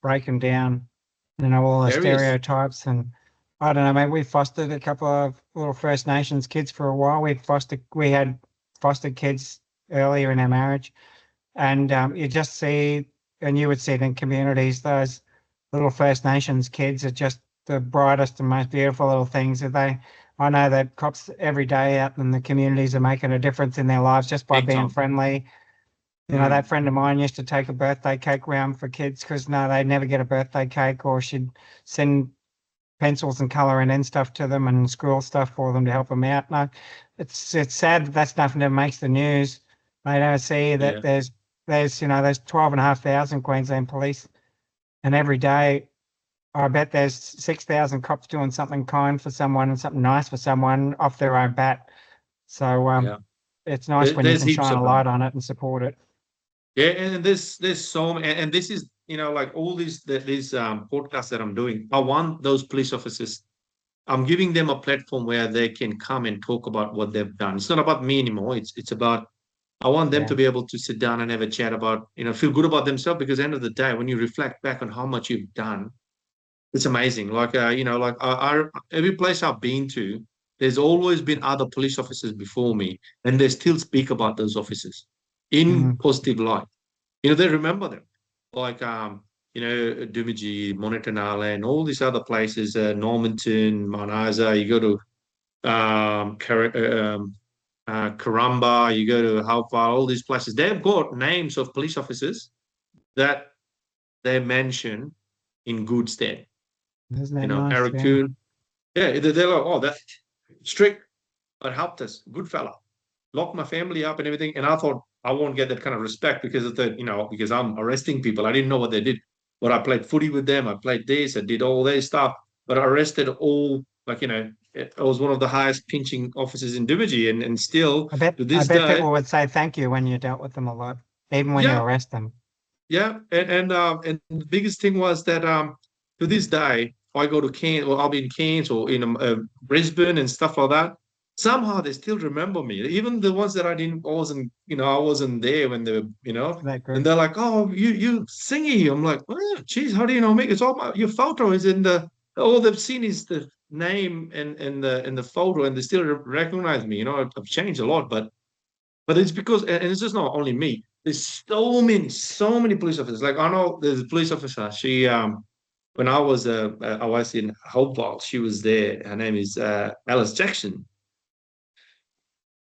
breaking down, all the there is. stereotypes. And I don't know, maybe we fostered a couple of little First Nations kids for a while. We had fostered kids earlier in our marriage, and you just see, and you would see it in communities, those little First Nations kids are just the brightest and most beautiful little things. I know that cops every day out in the communities are making a difference in their lives just by Big being time. friendly. That friend of mine used to take a birthday cake round for kids because no, they'd never get a birthday cake, or she'd send pencils and colouring in stuff to them and school stuff for them to help them out. No, it's sad that that's nothing that makes the news. They don't see that Yeah, there's 12,500 Queensland police, and every day I bet there's 6,000 cops doing something kind for someone and something nice for someone off their own bat. So yeah. it's nice when you There's can heaps shine of a them. light on it and support it. Yeah, and there's so many, and this is like all these podcasts that I'm doing. I want those police officers. I'm giving them a platform where they can come and talk about what they've done. It's not about me anymore. It's about I want them Yeah, to be able to sit down and have a chat about, feel good about themselves because at the end of the day, when you reflect back on how much you've done, it's amazing. Like, every place I've been to, there's always been other police officers before me, and they still speak about those officers in mm, positive light. They remember them. Like, Dumiji, Monetanale, and all these other places, Normanton, Mount Isa, you go to Karamba, you go to how far, all these places, they've got names of police officers that they mention in good stead. isn't that nice? Eric Yeah, Kuhn, yeah, they're like, oh, that strict, but helped us, good fella, locked my family up and everything. And I thought I won't get that kind of respect because of because I'm arresting people. I didn't know what they did, but I played footy with them. I played this, I did all their stuff, but I arrested all, like, I was one of the highest pinching officers in Dubiji, and still to I this bet day, people would say thank you when you dealt with them a lot, even when you yeah, arrest them. yeah. And the biggest thing was that to this day, I go to Cairns, or I'll be in Cairns or in Brisbane and stuff like that. Somehow they still remember me, even the ones that I wasn't there when they were, Isn't that and good? they're like, "Oh, you singing?" I'm like, "Oh, geez, how do you know me? It's all your photo is in the all they've seen is the name and the photo, and they still recognize me. I've changed a lot, but it's because, and it's just not only me. There's so many police officers. Like I know there's a police officer. She when I was in Hopewell, she was there. Her name is Alice Jackson.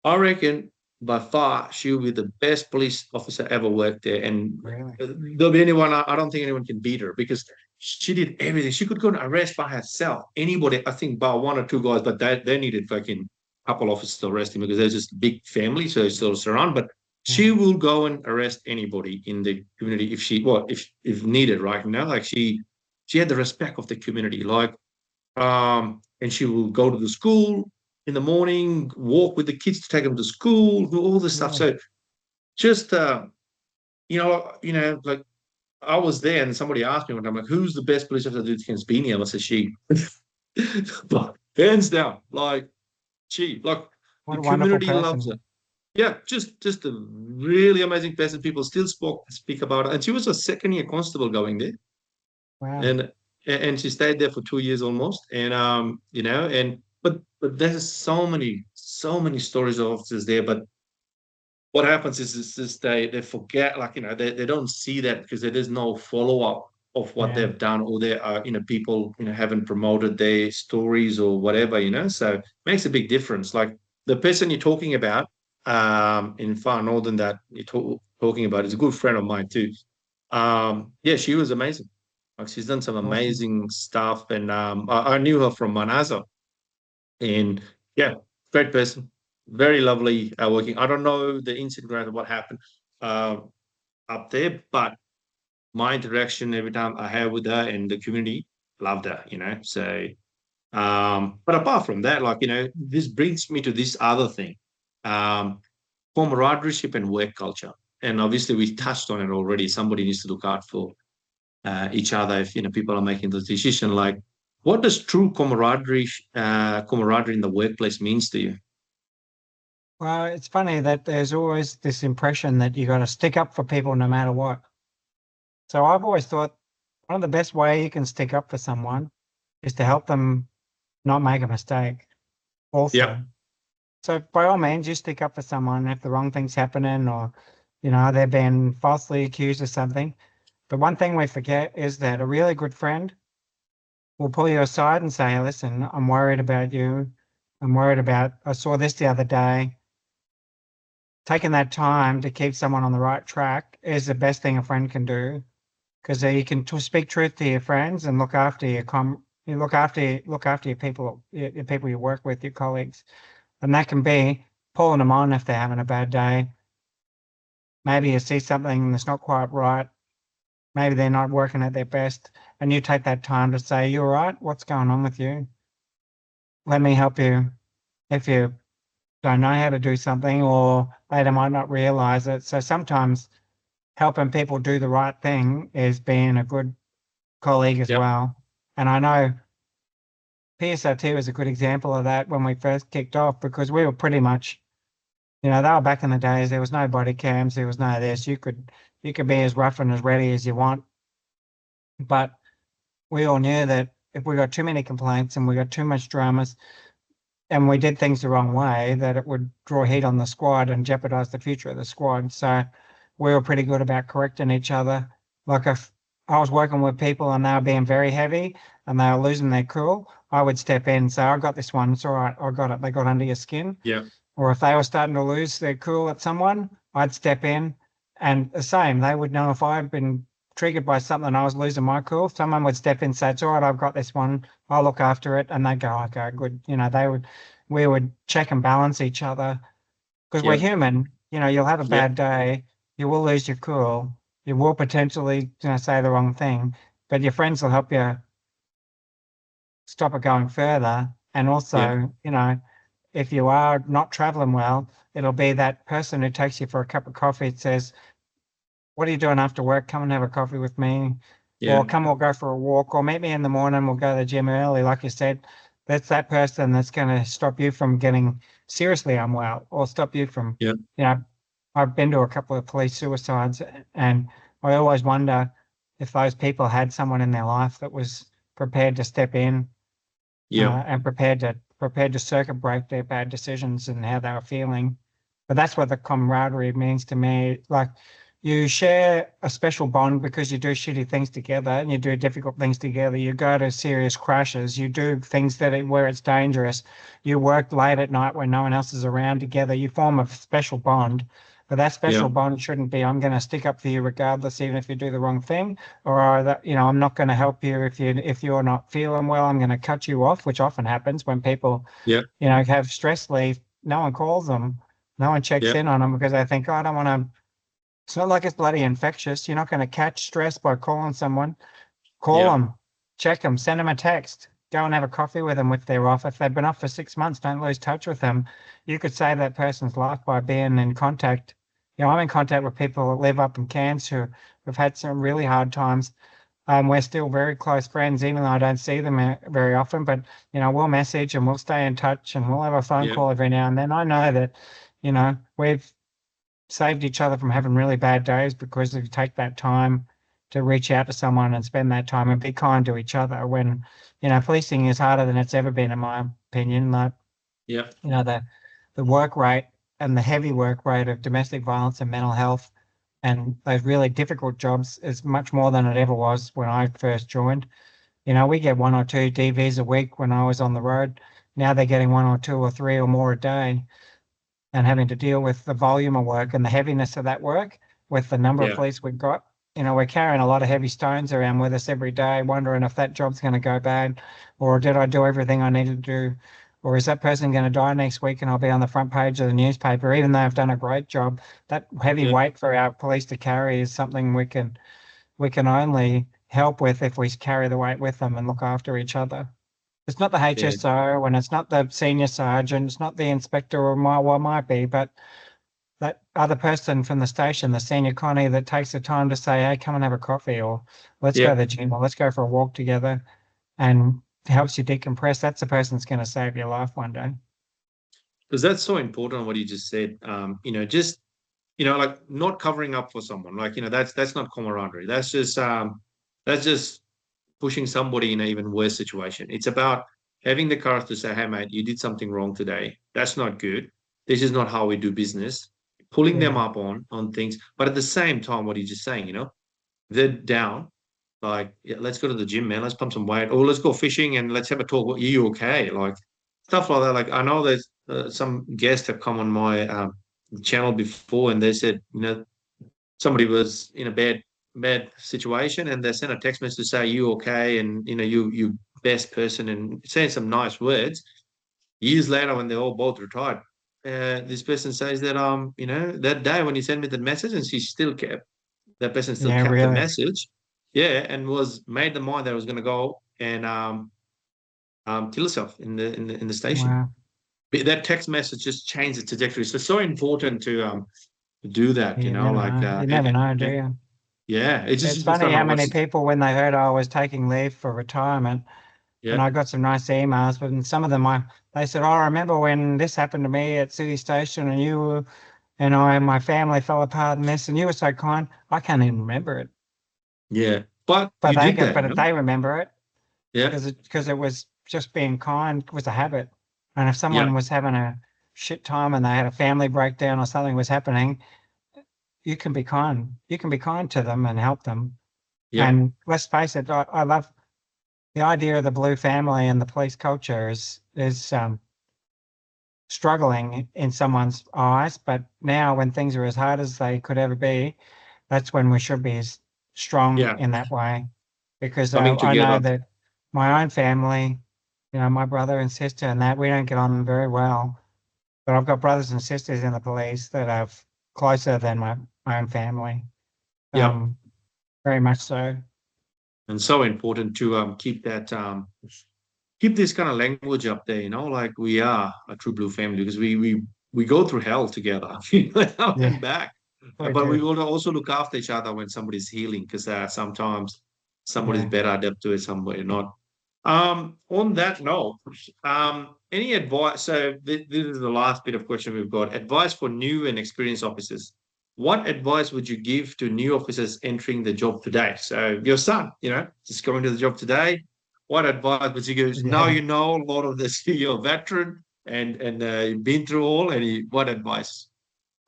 I reckon by far she'll be the best police officer ever worked there, and Really? there'll be anyone. I don't think anyone can beat her because she did everything. She could go and arrest by herself anybody. I think by one or two guys, but they needed fucking couple officers to arrest him because they're just big family, so it's still surround. But Yeah. she will go and arrest anybody in the community if needed, right? Like she had the respect of the community, like and she will go to the school in the morning, walk with the kids to take them to school, do all this stuff. Really? So just like I was there and somebody asked me one time, like, who's the best police officer against Beanie? And I said, she. But hands down, like she, like What the a wonderful community loves person. her. Yeah, just a really amazing person. People still speak about her. And she was a second year constable going there. Wow. And she stayed there for 2 years almost. And but there's so many stories of officers there. But what happens is they forget, like they don't see that because there's no follow-up of what Yeah. they've done, or there are people haven't promoted their stories or whatever, so it makes a big difference. Like the person you're talking about in far northern that you're talking about is a good friend of mine too. Yeah, she was amazing. Like she's done some Awesome. amazing stuff, and I knew her from Manasa, and yeah, great person, very lovely working. I don't know the ins and outs of what happened uh, up there, but my interaction every time I have with her and the community, loved her, you know. So, but apart from that, like, you know, this brings me to this other thing, um, camaraderie and work culture. And obviously, we touched on it already. Somebody needs to look out for each other if, you know, people are making those decisions. Like, what does true camaraderie in the workplace means to you? Well, it's funny that there's always this impression that you got to stick up for people no matter what. So I've always thought one of the best way you can stick up for someone is to help them not make a mistake Yep. also. So by all means, you stick up for someone if the wrong thing's happening or, you know, they've been falsely accused of something. But one thing we forget is that a really good friend will pull you aside and say, listen, I'm worried about you. I saw this the other day. Taking that time to keep someone on the right track is the best thing a friend can do because you can speak truth to your friends and look after you look after your people you work with, your colleagues, and that can be pulling them on if they're having a bad day. Maybe you see something that's not quite right. Maybe they're not working at their best, and you take that time to say, "You all right? What's going on with you? Let me help you." If you don't know how to do something, or they might not realize it. So sometimes helping people do the right thing is being a good colleague as Yep. well. And I know PSRT was a good example of that when we first kicked off because we were pretty much, you know, they were back in the days, there was no body cams, there was no this. You could be as rough and as ready as you want. But we all knew that if we got too many complaints and we got too much dramas and we did things the wrong way, that it would draw heat on the squad and jeopardize the future of the squad. So we were pretty good about correcting each other. Like if I was working with people and they were being very heavy and they were losing their cool, I would step in and say, I got this one. It's all right. I got it. They got under your skin. Yeah. Or if they were starting to lose their cool at someone, I'd step in and the same. They would know if I'd been triggered by something, I was losing my cool. Someone would step in and say, it's all right, I've got this one. I'll look after it. And they'd go, okay, good. You know, we would check and balance each other because we're Yep. human. You know, you'll have a Yep. bad day. You will lose your cool. You will potentially, you know, say the wrong thing, but your friends will help you stop it going further. And Yep. also, you know, if you are not traveling well, it'll be that person who takes you for a cup of coffee and says, what are you doing after work? Come and have a coffee with me. Or Yeah. come, we'll go for a walk. Or meet me in the morning. We'll go to the gym early. Like you said, that's that person that's going to stop you from getting seriously unwell or stop you from, Yeah. you know, I've been to a couple of police suicides and I always wonder if those people had someone in their life that was prepared to step in Yeah. and prepared to circuit break their bad decisions and how they were feeling. But that's what the camaraderie means to me. Like you share a special bond because you do shitty things together and you do difficult things together. You go to serious crashes. You do things where it's dangerous. You work late at night when no one else is around together. You form a special bond. But that Yeah. special bond shouldn't be, I'm going to stick up for you regardless, even if you do the wrong thing, or that, you know, I'm not going to help you if you're not feeling well. I'm going to cut you off, which often happens when people, Yeah. you know, have stress leave. No one calls them, no one checks Yeah. in on them because they think, oh, I don't want to. It's not like it's bloody infectious. You're not going to catch stress by calling someone. Call Yeah. them, check them, send them a text, go and have a coffee with them if they're off. If they've been off for 6 months, don't lose touch with them. You could save that person's life by being in contact. You know, I'm in contact with people that live up in Cairns who've had some really hard times. We're still very close friends, even though I don't see them very often. But you know, we'll message and we'll stay in touch and we'll have a phone Yeah. call every now and then. I know that, you know, we've saved each other from having really bad days because if you take that time to reach out to someone and spend that time and be kind to each other when, you know, policing is harder than it's ever been, in my opinion. Like, Yeah. you know, the work rate and the heavy work rate of domestic violence and mental health and those really difficult jobs is much more than it ever was when I first joined. You know, we get one or two DVs a week when I was on the road. Now they're getting one or two or three or more a day and having to deal with the volume of work and the heaviness of that work with the number of Yeah. police we've got we're carrying a lot of heavy stones around with us every day, wondering if that job's going to go bad, or did I do everything I needed to do, or is that person going to die next week and I'll be on the front page of the newspaper, even though I've done a great job. That heavy Yeah. weight for our police to carry is something we can only help with if we carry the weight with them and look after each other. It's not the Yeah. HSO and it's not the senior sergeant, it's not the inspector or might be, but that other person from the station, the senior Connie, that takes the time to say, hey, come and have a coffee, or let's go Yeah. to the gym, or let's go for a walk together, and helps you decompress. That's the person that's going to save your life one day. Because that's so important what you just said. Just like not covering up for someone. Like, that's not camaraderie. That's just pushing somebody in an even worse situation. It's about having the courage to say, hey, mate, you did something wrong today. That's not good. This is not how we do business. Pulling them Yeah, up on things. But at the same time, what are you just saying, they're down. Like, yeah, let's go to the gym, man. Let's pump some weight. Or let's go fishing and let's have a talk. Are you okay? Like, stuff like that. Like, I know there's some guests have come on my channel before and they said, somebody was in a bad situation and they sent a text message to say you okay and you best person and saying some nice words. Years later when they're all both retired, this person says that that day when you sent me the message and that person still yeah, kept the really. message, yeah, and was made the mind that I was going to go and kill herself in the station. Wow. But that text message just changed the trajectory. So it's so important to do that, You never like know. You never know, do and you? yeah, it's just It's you just funny don't know how many what's people, when they heard I was taking leave for retirement, and yeah, I got some nice emails, but in some of them, they said, "Oh, I remember when this happened to me at City Station, and my family fell apart, and this, and you were so kind." I can't even remember it, yeah. But but you did that, but if they remember it, yeah, because it was just being kind was a habit, and if yeah, someone was having a shit time and they had a family breakdown or something was happening, you can be kind. You can be kind to them and help them. yeah, And let's face it, I love the idea of the blue family and the police culture is struggling in someone's eyes. But now, when things are as hard as they could ever be, that's when we should be as strong yeah. in that way. Because Coming I know together. that my own family, my brother and sister, and that we don't get on very well. But I've got brothers and sisters in the police that are closer than my own family. Yep. Um, very much so. And so important to keep this kind of language up there, like we are a true blue family because we go through hell together, out Yeah, and back. we But we do. will also look after each other when somebody's healing because sometimes somebody's Yeah. better adept to it, somebody not. On that note, any advice? So this is the last bit of question we've got. Advice for new and experienced officers. What advice would you give to new officers entering the job today? So your son, just going to the job today. What advice would you give? Now Yeah. you know a lot of this. You're a veteran and you've been through all. What advice?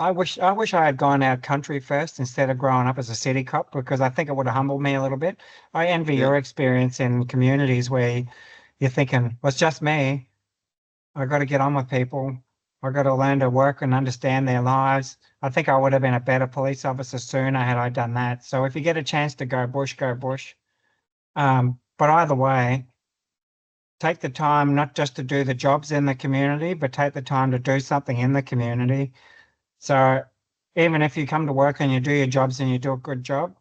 I wish I had gone out country first instead of growing up as a city cop because I think it would have humbled me a little bit. I envy Yeah, your experience in communities where you're thinking, well, it's just me. I got to get on with people. I got to learn to work and understand their lives. I think I would have been a better police officer sooner had I done that. So if you get a chance to go bush, go bush. But either way, take the time not just to do the jobs in the community, but take the time to do something in the community. So even if you come to work and you do your jobs and you do a good job,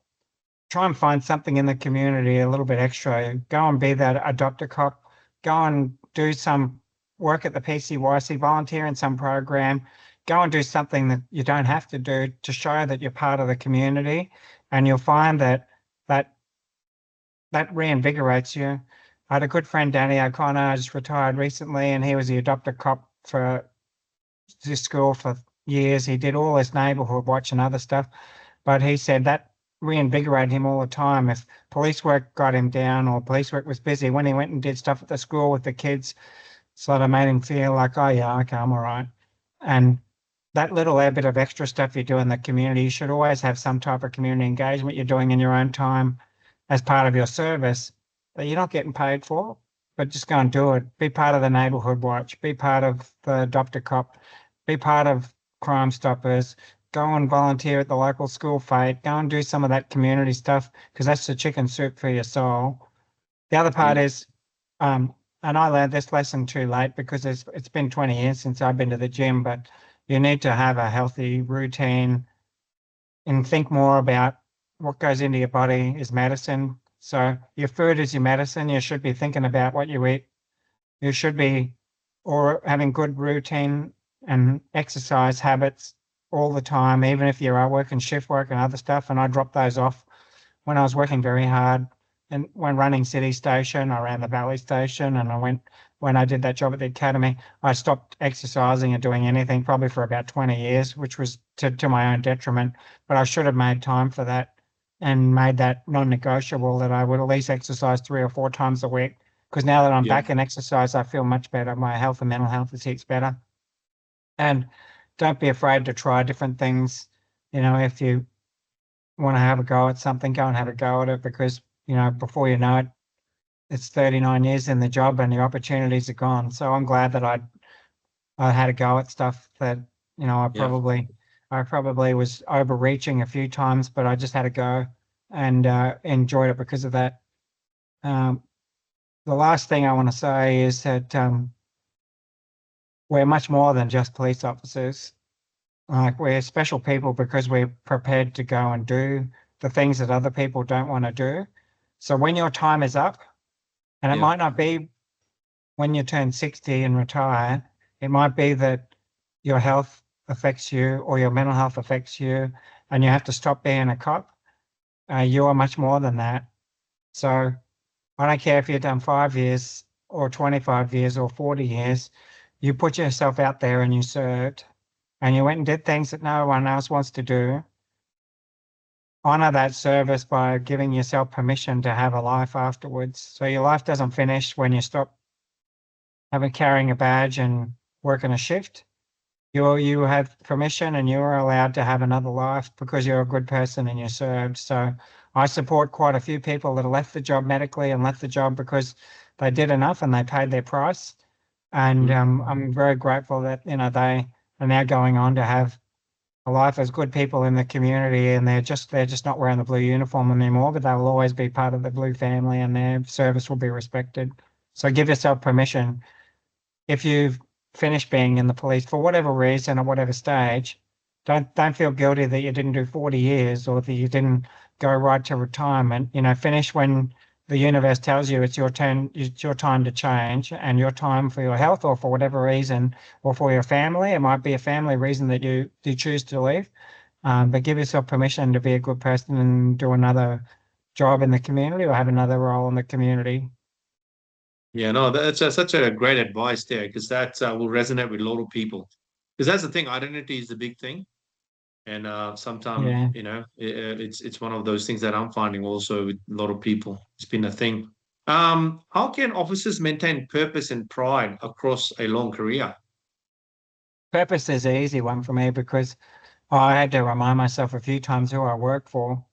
try and find something in the community a little bit extra. Go and be that adopt a cop. Go and do some work at the PCYC, volunteer in some program. Go and do something that you don't have to do to show that you're part of the community, and you'll find that that reinvigorates you. I had a good friend, Danny O'Connor, just retired recently, and he was the adopt a cop for this school for years. He did all this neighborhood watch and other stuff, but he said that reinvigorated him all the time. If police work got him down or police work was busy, when he went and did stuff at the school with the kids, sort of made him feel like, oh yeah, okay, I'm all right. And that little bit of extra stuff you do in the community, you should always have some type of community engagement you're doing in your own time as part of your service that you're not getting paid for, but just go and do it. Be part of the neighborhood watch, be part of the adopt a cop, be part of Crime Stoppers, go and volunteer at the local school fete, go and do some of that community stuff, because that's the chicken soup for your soul. The other part Yeah. is, and I learned this lesson too late because it's been 20 years since I've been to the gym, but you need to have a healthy routine and think more about what goes into your body is medicine. So your food is your medicine. You should be thinking about what you eat. You should be or having good routine and exercise habits all the time, even if you are working shift work and other stuff. And I dropped those off when I was working very hard. And when running City Station, I ran the Valley Station, and when I did that job at the academy, I stopped exercising and doing anything probably for about 20 years, which was to my own detriment. But I should have made time for that and made that non-negotiable that I would at least exercise 3 or 4 times a week. Because now that I'm Yeah. back in exercise, I feel much better. My health and mental health is heaps better. And don't be afraid to try different things. If you want to have a go at something, go and have a go at it, because, before you know it, it's 39 years in the job and the opportunities are gone. So I'm glad that I had a go at stuff that, I Yeah. probably was overreaching a few times, but I just had a go and enjoyed it because of that. Um, the last thing I want to say is that we're much more than just police officers. Like, we're special people because we're prepared to go and do the things that other people don't want to do. So when your time is up, and it Yeah. might not be when you turn 60 and retire, it might be that your health affects you or your mental health affects you and you have to stop being a cop. You are much more than that. So I don't care if you've done 5 years or 25 years or 40 years, you put yourself out there and you served and you went and did things that no one else wants to do. Honor that service by giving yourself permission to have a life afterwards. So your life doesn't finish when you stop carrying a badge and working a shift. You have permission and you're allowed to have another life because you're a good person and you served. So I support quite a few people that have left the job medically and left the job because they did enough and they paid their price. And I'm very grateful that they are now going on to have a life as good people in the community, and they're just not wearing the blue uniform anymore, but they'll always be part of the blue family and their service will be respected. So give yourself permission. If you've finished being in the police for whatever reason or whatever stage, don't feel guilty that you didn't do 40 years or that you didn't go right to retirement. Finish when the universe tells you it's your turn, it's your time to change, and your time for your health or for whatever reason, or for your family. It might be a family reason that you choose to leave. But give yourself permission to be a good person and do another job in the community or have another role in the community. Yeah, no, that's such a great advice there, because that will resonate with a lot of people. Because that's the thing, identity is the big thing, and sometimes Yeah. it's one of those things that I'm finding also with a lot of people. It's been a thing. How can officers maintain purpose and pride across a long career? Purpose is an easy one for me because I had to remind myself a few times who I work for.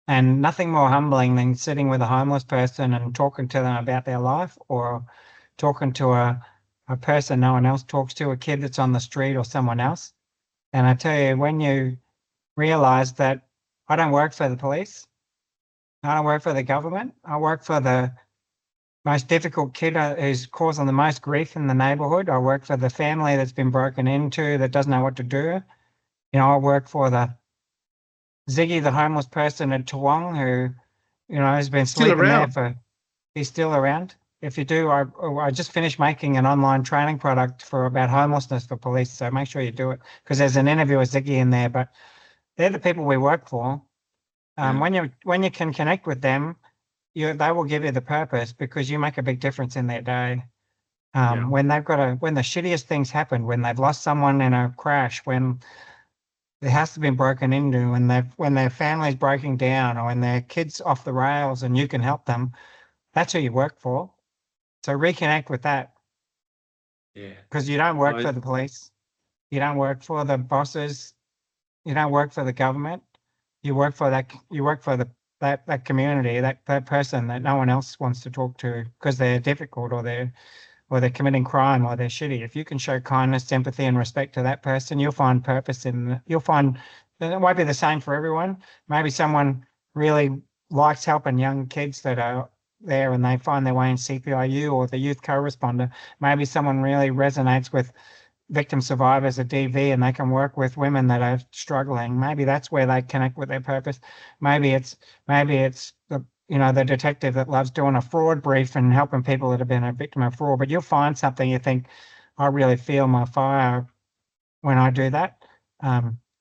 And nothing more humbling than sitting with a homeless person and talking to them about their life, or talking to a person no one else talks to, a kid that's on the street or someone else. And I tell you, when you realize that I don't work for the police, I don't work for the government, I work for the most difficult kid who's causing the most grief in the neighborhood. I work for the family that's been broken into that doesn't know what to do. I work for the Ziggy, the homeless person at Toowong, who, has been Still sleeping there around. for, he's still around. If you do, I just finished making an online training product for about homelessness for police. So make sure you do it, because there's an interview with Ziggy in there, but they're the people we work for. Yeah, When you can connect with them, they will give you the purpose because you make a big difference in their day. yeah, When when the shittiest things happen, when they've lost someone in a crash, when their house has been broken into, and when their family's breaking down, or when their kids off the rails, and you can help them, that's who you work for. So reconnect with that, yeah. because you don't No, work for the police, you don't work for the bosses, you don't work for the government. You work for that. You work for that community, that person that no one else wants to talk to because they're difficult, or or they're committing crime, or they're shitty. If you can show kindness, empathy, and respect to that person, you'll find purpose you'll find that it won't be the same for everyone. Maybe someone really likes helping young kids that are there and they find their way in CPIU or the youth co-responder. Maybe someone really resonates with victim survivors of DV and they can work with women that are struggling. Maybe that's where they connect with their purpose. Maybe it's the the detective that loves doing a fraud brief and helping people that have been a victim of fraud. But you'll find something you think, I really feel my fire when I do that.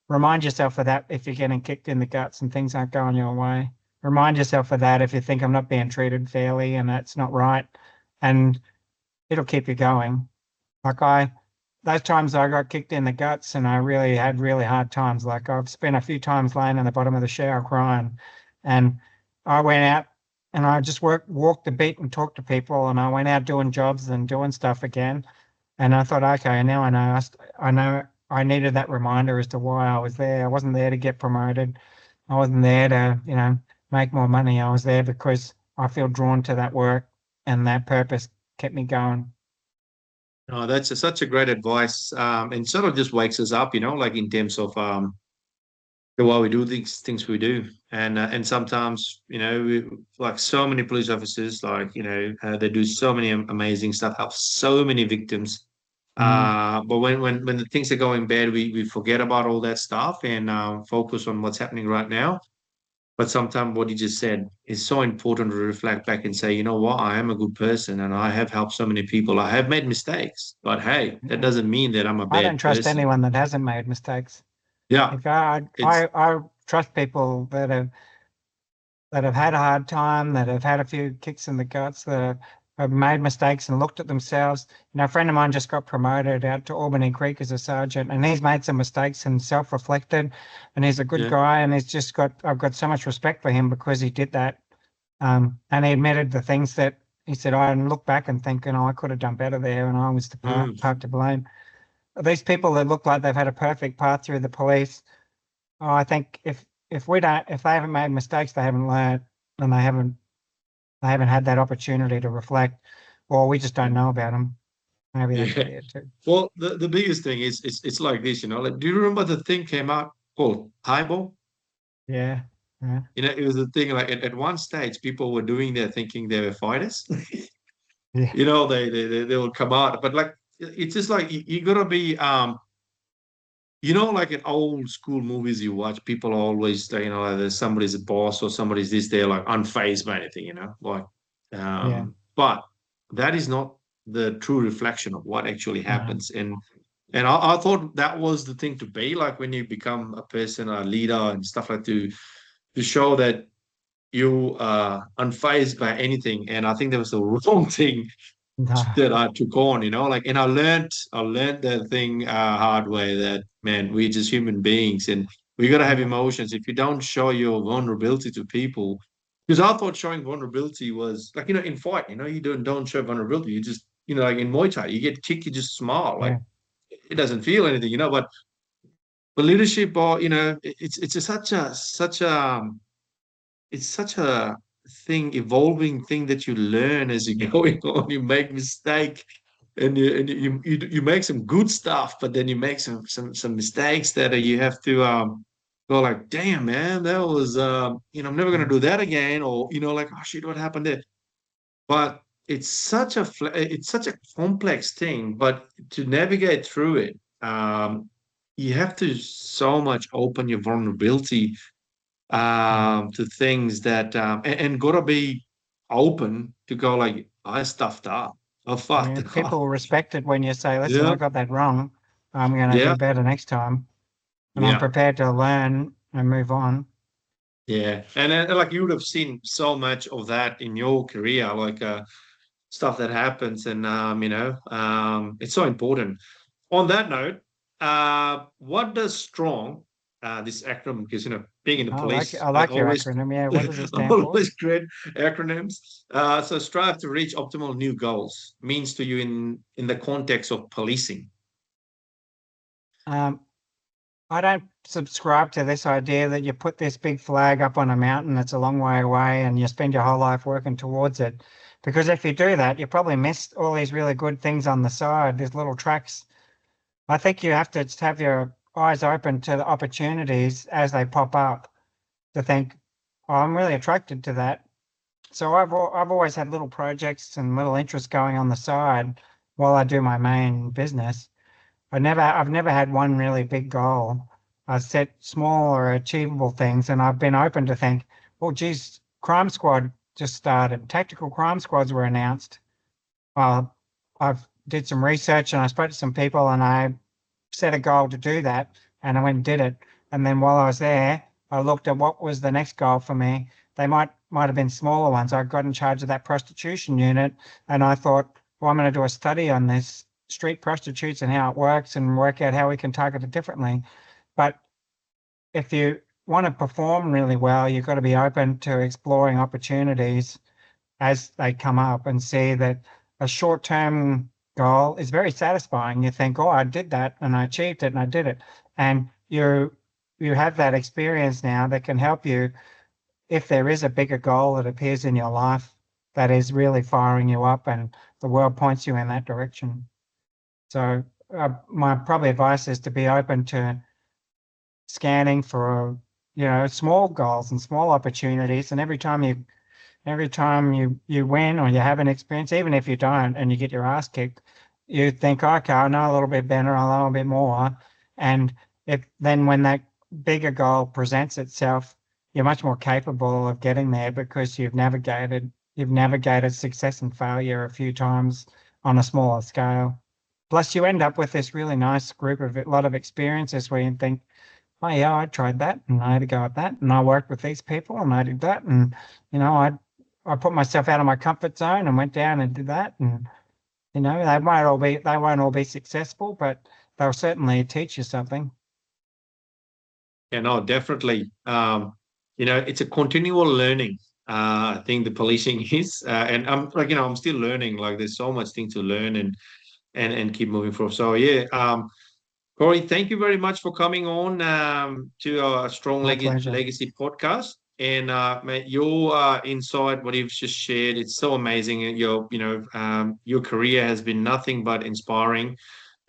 Remind yourself of that if you're getting kicked in the guts and things aren't going your way. Remind yourself of that if you think I'm not being treated fairly and that's not right. And it'll keep you going. Like those times I got kicked in the guts and I really had really hard times. Like I've spent a few times laying in the bottom of the shower crying. And I went out and I just walked the beat and talked to people. And I went out doing jobs and doing stuff again. And I thought, okay, now I know I needed that reminder as to why I was there. I wasn't there to get promoted. I wasn't there to, make more money. I was there because I feel drawn to that work and that purpose kept me going. Oh, that's such a great advice, and sort of just wakes us up, like in terms of the way we do things we do, and sometimes like so many police officers, like they do so many amazing stuff, help so many victims. But when the things are going bad, we forget about all that stuff and focus on what's happening right now. But sometimes what you just said is so important to reflect back and say, you know what, I am a good person and I have helped so many people. I have made mistakes, but hey, that doesn't mean that I'm a I bad don't trust person. anyone that hasn't made mistakes. Yeah, Like I it's trust people that have had a hard time, that have had a few kicks in the guts, that have made mistakes and looked at themselves. A friend of mine just got promoted out to Albany Creek as a sergeant, and he's made some mistakes and self-reflected, and he's a good yeah. guy, and I've got so much respect for him because he did that. And he admitted the things that he said, I look back and think, I could have done better there, and I was the part to blame. These people that look like they've had a perfect path through the police, I think if they haven't made mistakes, they haven't learned, and they haven't had that opportunity to reflect, or we just don't know about them. Maybe that could Yeah. be it too. Well, the biggest thing is it's like this, like do you remember the thing came out called highball? Yeah. Yeah. It was a thing like at one stage people were doing their thinking they were fighters. Yeah. They will come out, but like it's just like you gotta be like in old school movies you watch, people are always there's somebody's a boss or somebody's this, they're like unfazed by anything, like Yeah. but that is not the true reflection of what actually No. happens. And I thought that was the thing to be like when you become a person, a leader and stuff like to show that you are unfazed by anything. And I think that was the wrong thing No. that I took on, like, and I learned that thing hard way that, man, we're just human beings and we got to have Yeah. emotions. If you don't show your vulnerability to people, because I thought showing vulnerability was like, in fight, you don't show vulnerability. You just, like in Muay Thai, you get kicked, you just smile. Like Yeah. it doesn't feel anything, but leadership or, it's such a thing, evolving thing that you learn as you go on. You make mistake, and you make some good stuff, but then you make some mistakes that you have to go like, damn man, that was I'm never gonna do that again, or like, oh shit, what happened there? But it's such a complex thing, but to navigate through it, you have to so much open your vulnerability to things that and gotta be open to go like, I stuffed up. I fucked Yeah. up. People respect it when you say, listen, Yeah, I got that wrong. I'm going to yeah, do better next time. And I'm yeah, prepared to learn and move on. yeah. And then, like you would have seen so much of that in your career, like stuff that happens, and it's so important. On that note, what does strong, this acronym, because being in the police, I I like your always acronym. Yeah. What does it I stand for? always create acronyms. So strive to reach optimal new goals means to you in the context of policing. Um, I don't subscribe to this idea that you put this big flag up on a mountain that's a long way away and you spend your whole life working towards it. because if you do that, you probably miss all these really good things on the side, these little tracks. I think you have to just have your eyes open to the opportunities as they pop up to think, oh, I'm really attracted to that. So I've always had little projects and little interests going on the side while I do my main business. I've never had one really big goal. I set small or achievable things, and I've been open to think, well, geez, Crime Squad just started. Tactical crime squads were announced. I've did some research and I spoke to some people and I set a goal to do that, and I went and did it. And then while I was there, I looked at what was the next goal for me. They might have been smaller ones. I got in charge of that prostitution unit, and I thought, well, I'm going to do a study on this street prostitutes and how it works and work out how we can target it differently. But if you want to perform really well, you've got to be open to exploring opportunities as they come up and see that a short-term goal is very satisfying. You think, oh, I did that and I achieved it and I did it. And you have that experience now that can help you if there is a bigger goal that appears in your life that is really firing you up and the world points you in that direction. So my probably advice is to be open to scanning for, small goals and small opportunities. And every time you win or you have an experience, even if you don't and you get your ass kicked, you think, okay, I know a little bit better, I know a bit more. And then when that bigger goal presents itself, you're much more capable of getting there because you've navigated success and failure a few times on a smaller scale. Plus, you end up with this really nice group of a lot of experiences where you think, oh yeah, I tried that and I had to go at that and I worked with these people and I did that and I put myself out of my comfort zone and went down and did that, and they won't all be successful, but they'll certainly teach you something. Yeah, no, definitely. It's a continual learning. I think the policing is, and I'm still learning. Like, there's so much thing to learn and keep moving forward. So yeah, Corey, thank you very much for coming on to our Strong Legacy podcast. And mate, your insight, what you've just shared, it's so amazing. And your career has been nothing but inspiring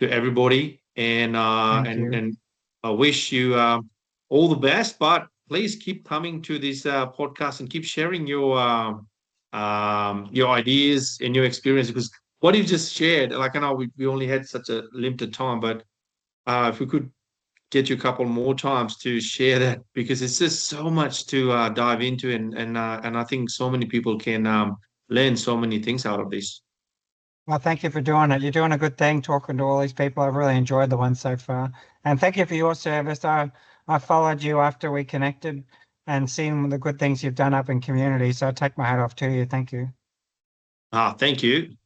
to everybody. And and I wish you all the best. But please keep coming to this podcast and keep sharing your ideas and your experience, because what you've just shared, like, I know we only had such a limited time, but if we could get you a couple more times to share that, because it's just so much to dive into, and I think so many people can learn so many things out of this. Well, thank you for doing it. You're doing a good thing talking to all these people. I've really enjoyed the one so far. And thank you for your service. I followed you after we connected and seen the good things you've done up in community. So I take my hat off to you. Thank you. Thank you.